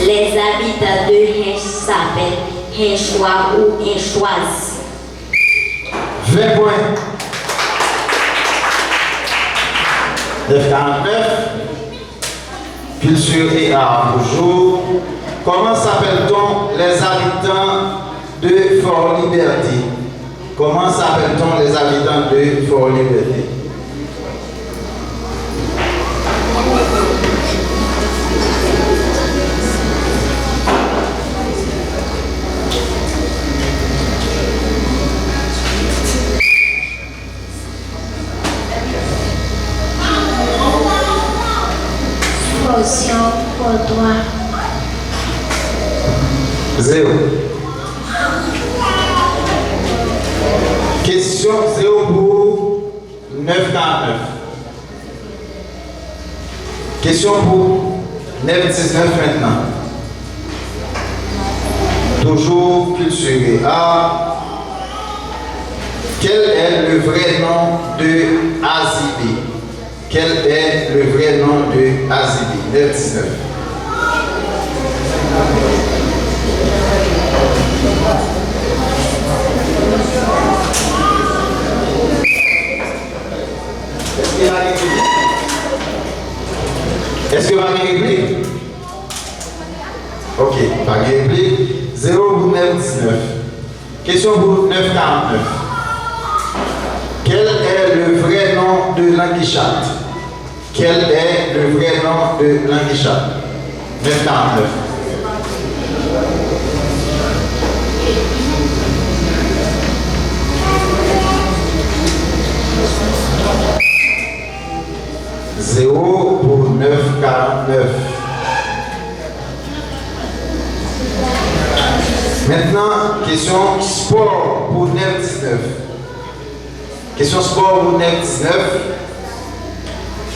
Les habitants de Hinche s'appellent Hinchois ou Hinchoises. 20 points. 949. Culture et art toujours. Comment s'appelle-t-on les habitants de Fort-Liberté? Comment s'appelle-t-on les habitants de Fort-Liberté? Fonction pour toi. 0. Question 0 pour 949. Question pour 919 maintenant. Toujours culture et art. Quel est le vrai nom de Azibé? Quel est le vrai nom de Azibé? 919. Pas de réplique. 0 pour 9,19. Question pour 9,49. Quel est le vrai nom de Languichat? Quel est le vrai nom de Languichat? 9,49. Zéro pour 9,49. Maintenant, question sport pour 9,19. Question sport pour 9,19.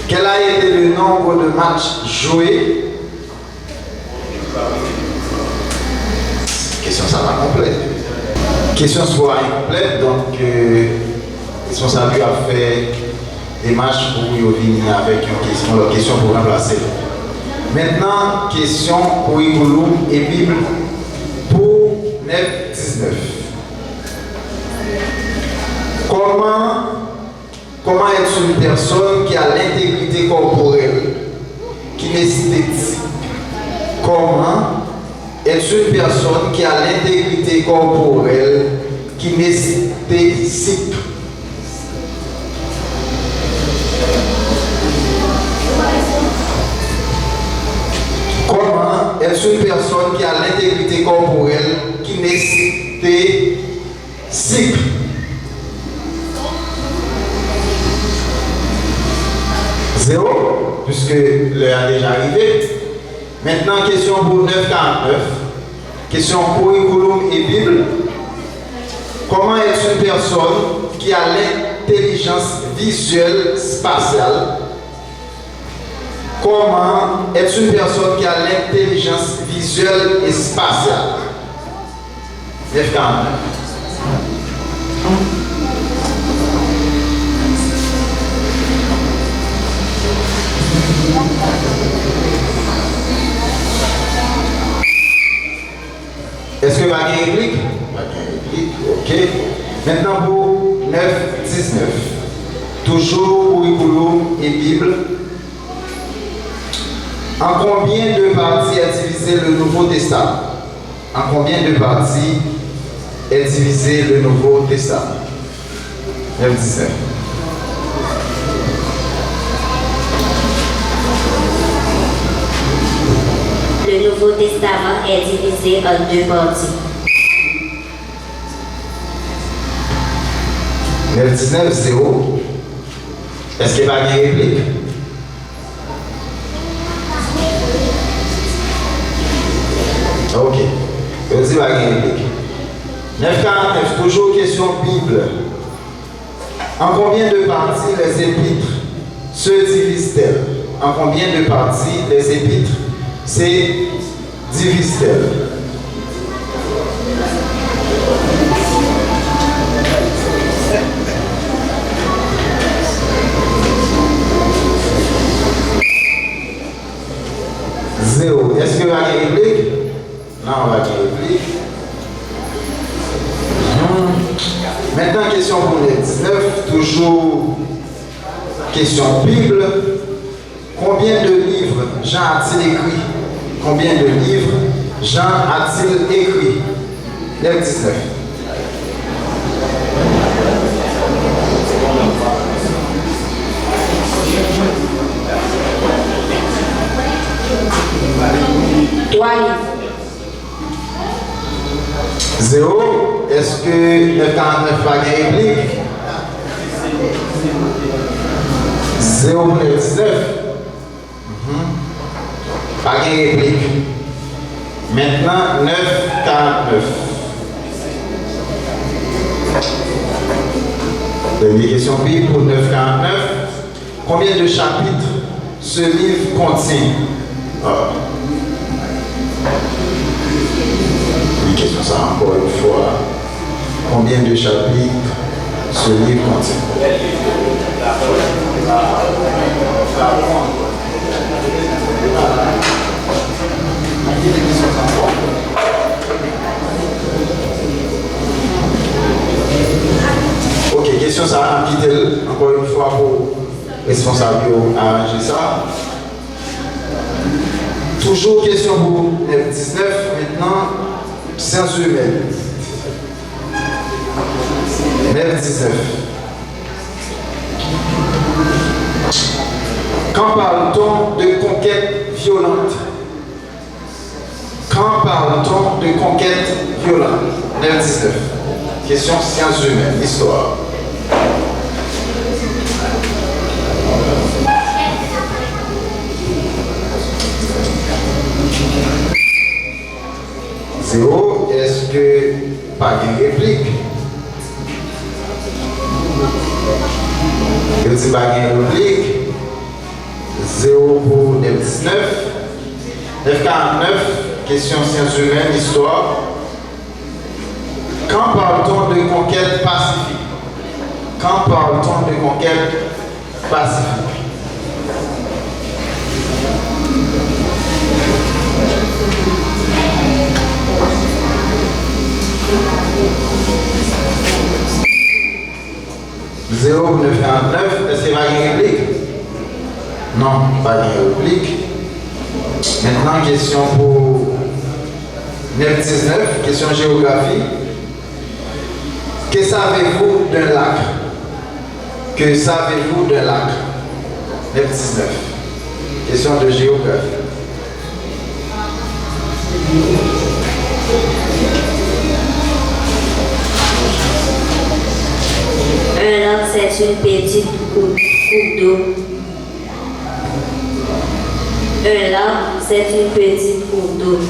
Quel a été le nombre de matchs joués? Question ça va complète. Question sport incomplète, donc responsable a fait des matchs pour venir avec une question pour remplacer. Maintenant, question curriculum et Bible pour 9,19. Comment est une personne qui a l'intégrité corporelle, qui nécessite? Comment est une personne qui a l'intégrité corporelle, qui nécessite? Comment est une personne qui a l'intégrité corporelle, qui nécessite? Zéro, puisque l'heure a déjà arrivé. Maintenant, question pour 9,49. Question curriculum et Bible. Comment est une personne qui a l'intelligence visuelle spatiale? Comment est une personne qui a l'intelligence visuelle et spatiale? 9,49. Est-ce que pas de réplique? Pas de réplique, ok. Maintenant pour 9,19. Toujours curriculum et Bible. En combien de parties est divisé le Nouveau Testament? En combien de parties est divisé le Nouveau Testament? 9,19. Le Nouveau Testament est divisé en 2 parties. 9,19, 0. Est-ce qu'il y a pas de réplique? Ok. Je dis pas de réplique. 9,49, toujours question Bible. En combien de parties les épîtres se divisent-elles? En combien de parties les épîtres se divisent-elles? Zéro. Est-ce que vous avez une réplique? Non, on va une réplique. Maintenant, question pour les 19, toujours question Bible. Combien de livres Jean a-t-il écrit? Combien de livres Jean a-t-il écrit? 19. Zéro. Est-ce que 9,49 pas de réplique? 0 pour 19. Pas de réplique. Maintenant, 9,49. Dernière question Bible pour 9,49. Combien de chapitres ce livre contient? Une question ça encore une fois. Combien de chapitres ce livre contient? Ok, question ça a quitté encore une fois pour responsable arranger ça. Toujours question pour 19, maintenant, sciences humaines. 19. Quand parle-t-on de conquête violente? Quand parle-t-on de conquête violente? 19. Question sciences humaines, histoire. Zéro, est-ce que pas de réplique? Je dis pas de réplique. 0 pour 19. 949, question sciences humaines, histoire. Quand parle-t-on de conquête pacifique? Quand parle-t-on de conquête pacifique? Zéro 949, est-ce qu'il y a une réplique? Non, pas de réplique. Maintenant, question pour 919, question géographie. Que savez-vous d'un lac? Que savez-vous d'un lac? 919. Question de géographie. Un lac, c'est une petite coupe d'eau. Un lac, c'est une petite coupe d'eau.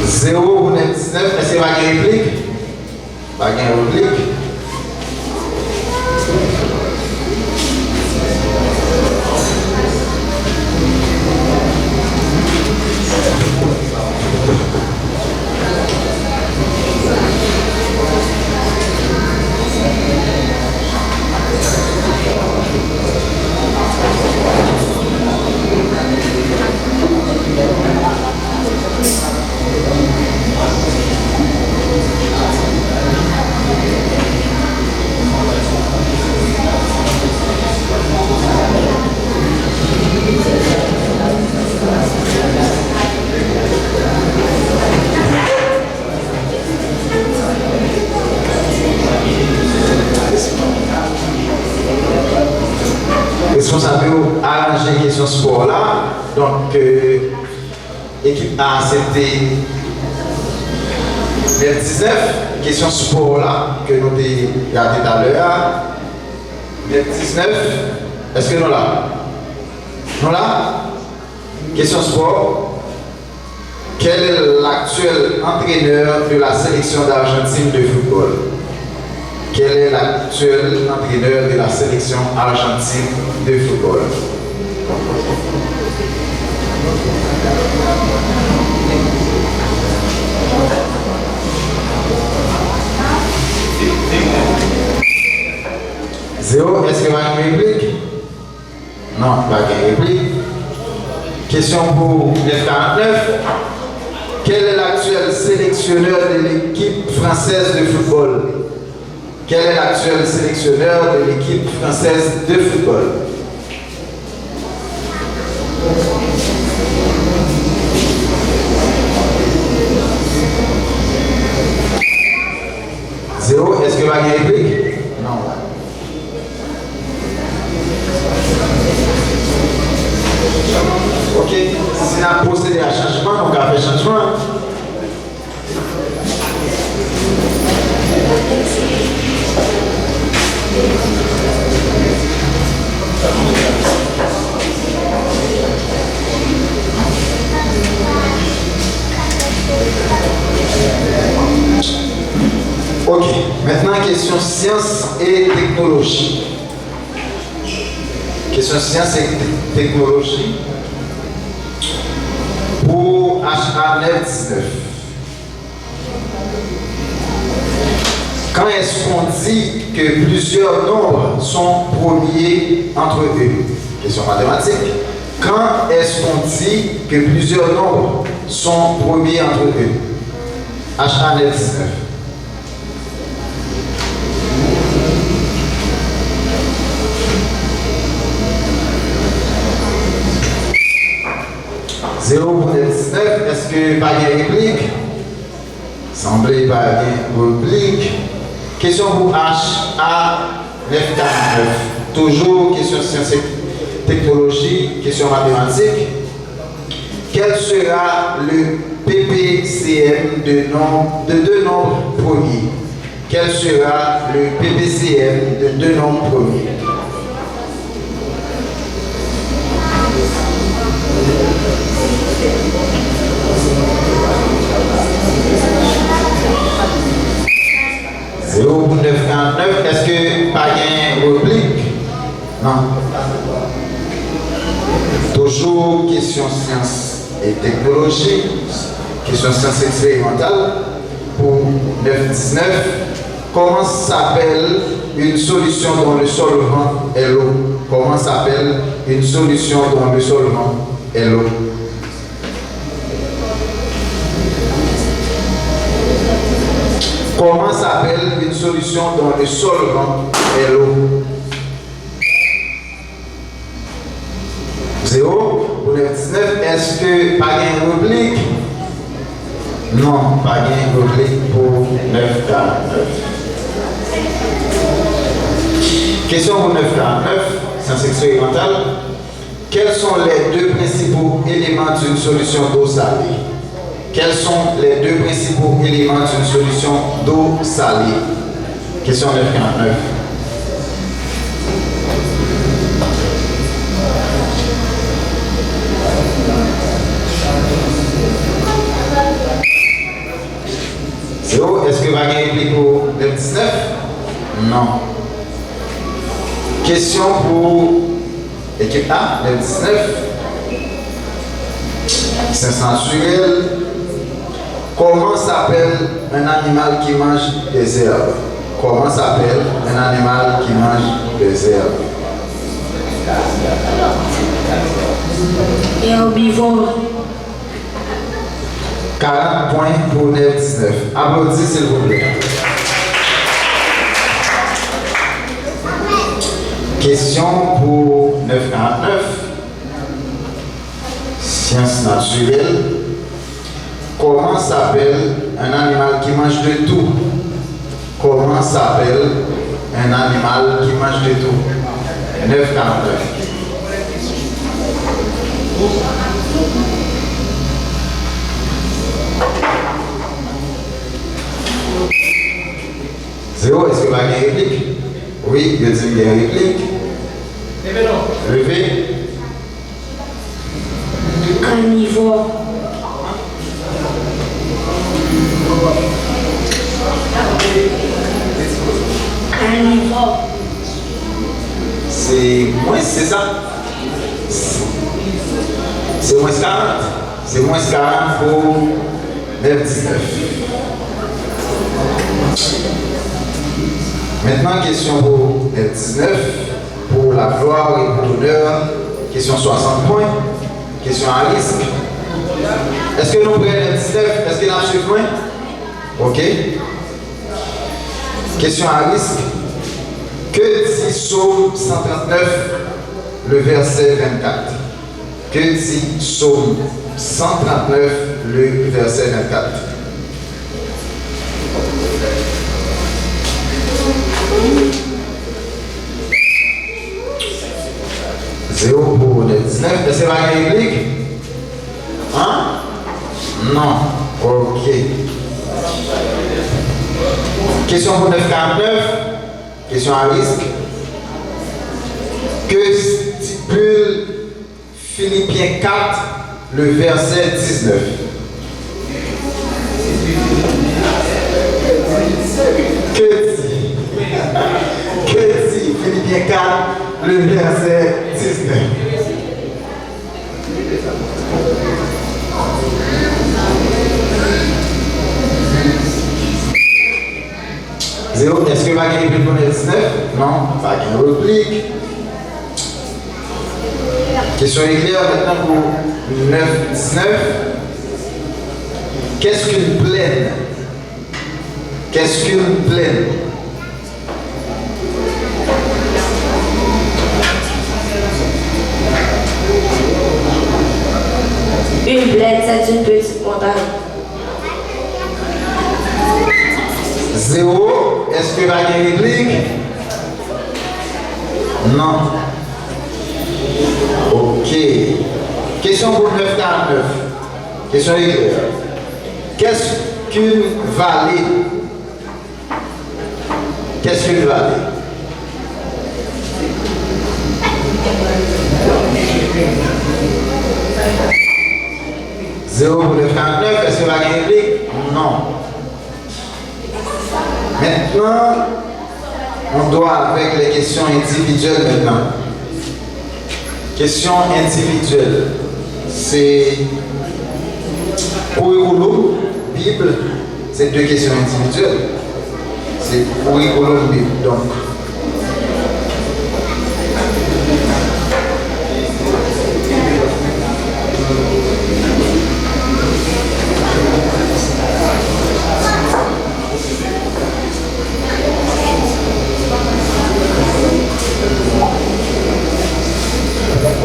0 pour 919, est-ce qu'il y a une réplique? Pas de réplique. Responsable arranger question sport là. Donc, équipe A, c'était 19, question sport là, que nous avons regardé tout à l'heure. 19, est-ce que nous là? Nous là? Question sport. Quel est l'actuel entraîneur de la sélection d'Argentine de football? Quel est l'actuel entraîneur de la sélection argentine de football? Zéro, est-ce qu'il y a une réplique? Non, pas de réplique. Question pour 949. Quel est l'actuel sélectionneur de l'équipe française de football? Quel est l'actuel sélectionneur de l'équipe française de football? Zéro, est-ce que vous avez une réplique? Non. Ok, si on a procédé à changement, on a fait changement. Ok, maintenant question sciences et technologie. Question sciences et technologie pour HA919. Quand est-ce qu'on dit que plusieurs nombres sont premiers entre eux? Question mathématique. Quand est-ce qu'on dit que plusieurs nombres sont premiers entre eux? HA919. 0 pour 19. Est-ce que pas de réplique? Semblez pas de réplique. Question pour H à 949. Toujours question sciences et technologie, question mathématique. Quel sera le PPCM de deux nombres premiers? Quel sera le PPCM de deux nombres premiers? Zéro pour 949. Est-ce que pas une réplique? Non. Toujours question sciences et technologie, question sciences expérimentales pour 919. Comment s'appelle une solution dont le solvant est l'eau? Comment s'appelle une solution dont le solvant est l'eau? Comment s'appelle une solution dont le solvant est l'eau? 0 pour 919. Est-ce que pas de réplique? Non, pas de réplique pour 949. Question pour 949, sciences expérimentales. Quels sont les deux principaux éléments d'une solution d'eau salée? Quels sont les deux principaux éléments d'une solution d'eau salée? Question 949. Est-ce que va gagner réplique pour 919? Non. Question pour l'équipe A, 919. C'est naturel. Comment s'appelle un animal qui mange des herbes? Comment s'appelle un animal qui mange des herbes? Herbivore. 40 points pour 919. Applaudissez s'il vous plaît. Question pour 949. Sciences naturelles. Comment s'appelle un animal qui mange de tout? Comment s'appelle un animal qui mange de tout? 949. Zéro, est-ce que vous avez une réplique? Oui, je dis qu'il y a une réplique. Levez. Carnivore. Carnivore. C'est moins, c'est ça? C'est moins 40. C'est moins 40 pour 919. Maintenant, question pour 19, pour la gloire et pour l'honneur. Question 60 points. Question à risque. Est-ce que nous prenons 19? Est-ce que nous avons loin? Ok. Question à risque. Que dit Psaume 139, le verset 24? Que dit Psaume 139, le verset 24? Zéro pour 19. Est-ce que vous avez une réplique? Hein? Non. Ok. Question pour 949. Question à risque. Que stipule Philippiens 4, le verset 19? Que dit Philippiens 4, le verset 19? Zéro, est-ce que va gagner plus pour 19? Non, pas gagner réplique. Question éclair maintenant pour 9-19. Qu'est-ce qu'une plaine? Qu'est-ce qu'une plaine? Une Question pour 949. Question éclair. Qu'est-ce qu'une vallée? Qu'est-ce qu'une vallée? Zéro pour 949. Est-ce que vous avez une réplique? Non. Maintenant, on doit avec les questions individuelles maintenant. Question individuelle. C'est curriculum, Bible, c'est deux questions individuelles. C'est curriculum, Bible. Donc,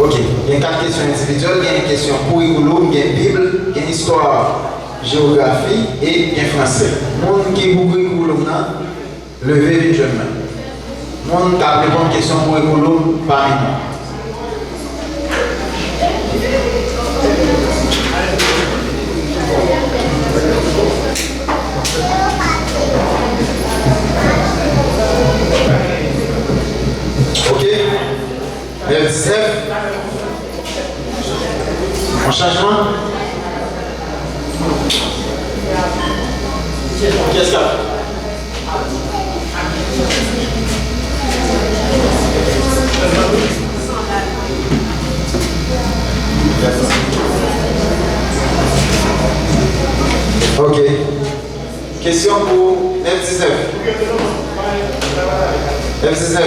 ok, il y a 4 questions individuelles, il y a une question curriculum, il y a une Bible, il y a une histoire, géographie et il y a français. Monde qui est pour curriculum, levez une jeune main. Monde qui a répondu à une question curriculum, parmi nous. Ok, F19. En changement. Qu'est-ce qu'il y a? Ok. Question pour F19. F19.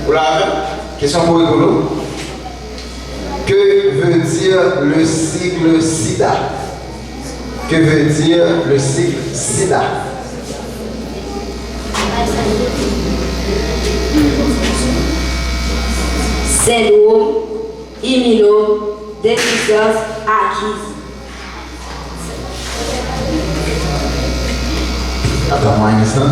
Vous l'avez? Question pour Rigolo. Que veut dire le cycle SIDA? Que veut dire le cycle SIDA? Syndrome immunodéficience acquise. Attends-moi un instant.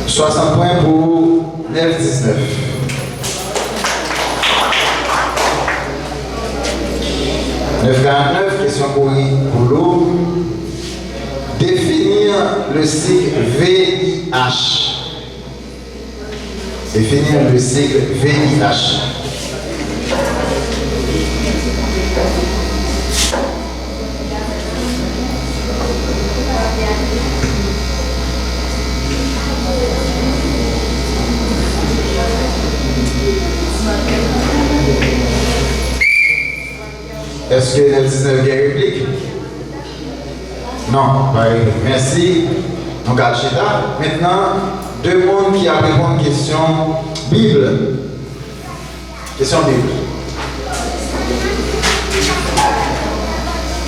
« 60 points pour 9-19. 9-49, question pour l'eau. Définir le cycle VIH. Définir le cycle VIH. Est-ce que le 19 a réplique? Non, pas réplique. Merci. Donc, Alchida. Maintenant, deux mondes qui a répondu à une question Bible. Question Bible.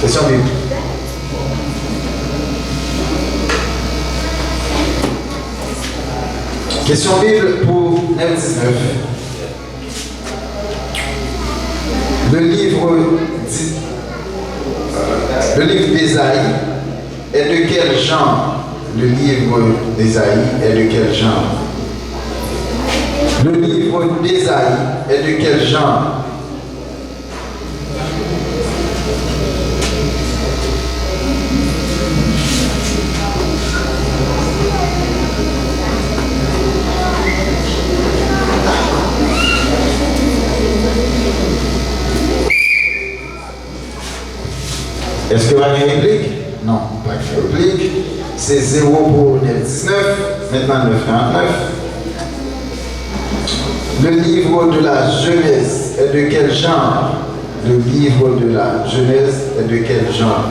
Question Bible. Question Bible pour 9-19. Le livre d'Ésaïe est de quel genre? Le livre d'Ésaïe est de quel genre? Le livre d'Ésaïe est de quel genre? Est-ce que vous avez une réplique? Non, pas de réplique. C'est 0 pour 19, maintenant 9-49. Le livre de la Genèse est de quel genre? Le livre de la Genèse est de quel genre?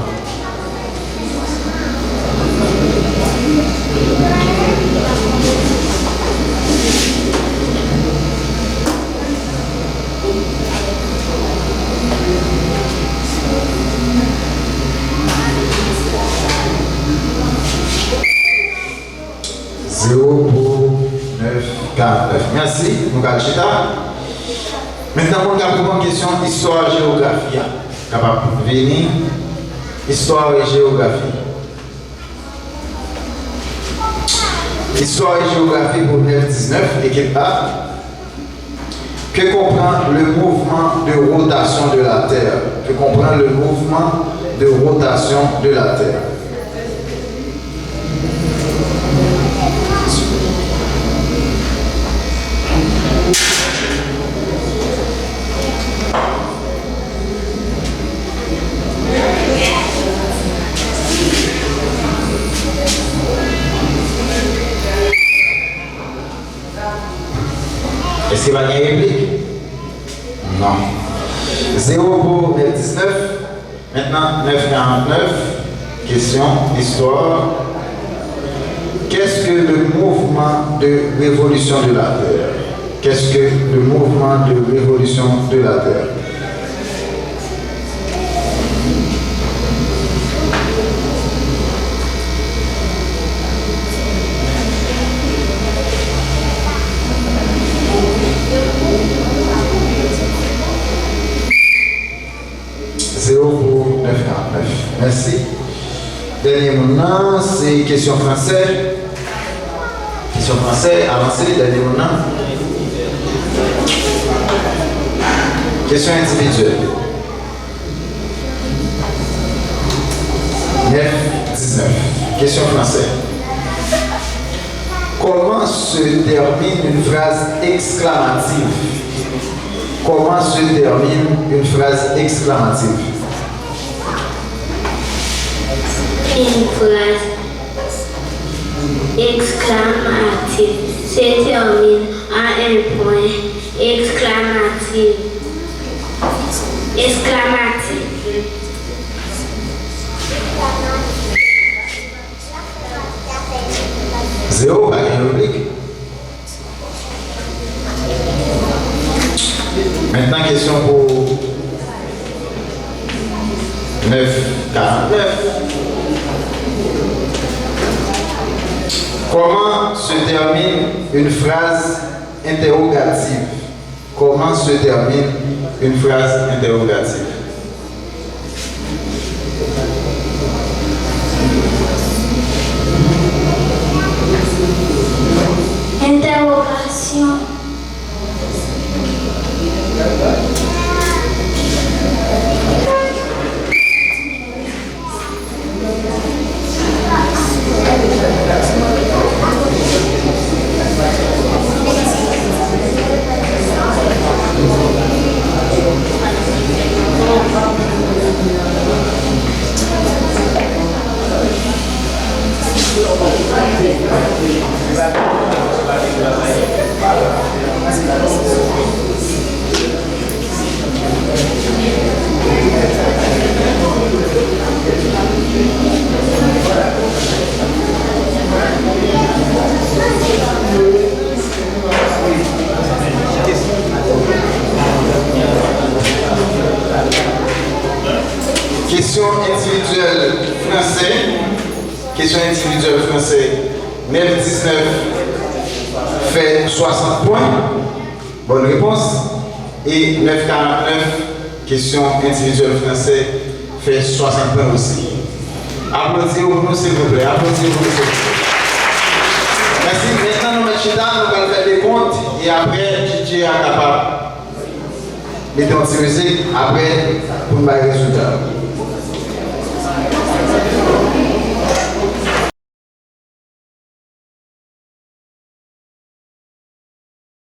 Merci, Moukalchita. Maintenant, on a une question histoire-géographie. capable de venir. Histoire et géographie. Histoire et géographie pour 9-19, équipe A. Que comprend le mouvement de rotation de la Terre? Que comprend le mouvement de rotation de la Terre? Est-ce qu'il va y avoir une réplique? Non. 0 pour 19. Maintenant, 9,49. Question, histoire. Qu'est-ce que le mouvement de révolution de la Terre? Qu'est-ce que le mouvement de révolution de la Terre? Merci. Dernier moment, c'est question française. Question française, avancée, dernier moment. Question individuelle. 9-19. Question française. Comment se termine une phrase exclamative? Comment se termine une phrase exclamative? Une phrase exclamative se termine à un point exclamatif. Zéro, pas une rubrique. Maintenant, question pour 9,49. Comment se termine une phrase interrogative? Comment se termine une phrase interrogative? Interrogation. Question individuelle français. Question individuelle français. 9-19 fait 60 points. Bonne réponse. Et 9,49, question individuelle français, fait 60 points aussi. Applaudissez-vous, s'il vous plaît. Applaudissez-vous, s'il vous plaît. Merci. Maintenant, nous allons faire des comptes et après, DJ est capable. Mettons en musique après pour le résultat.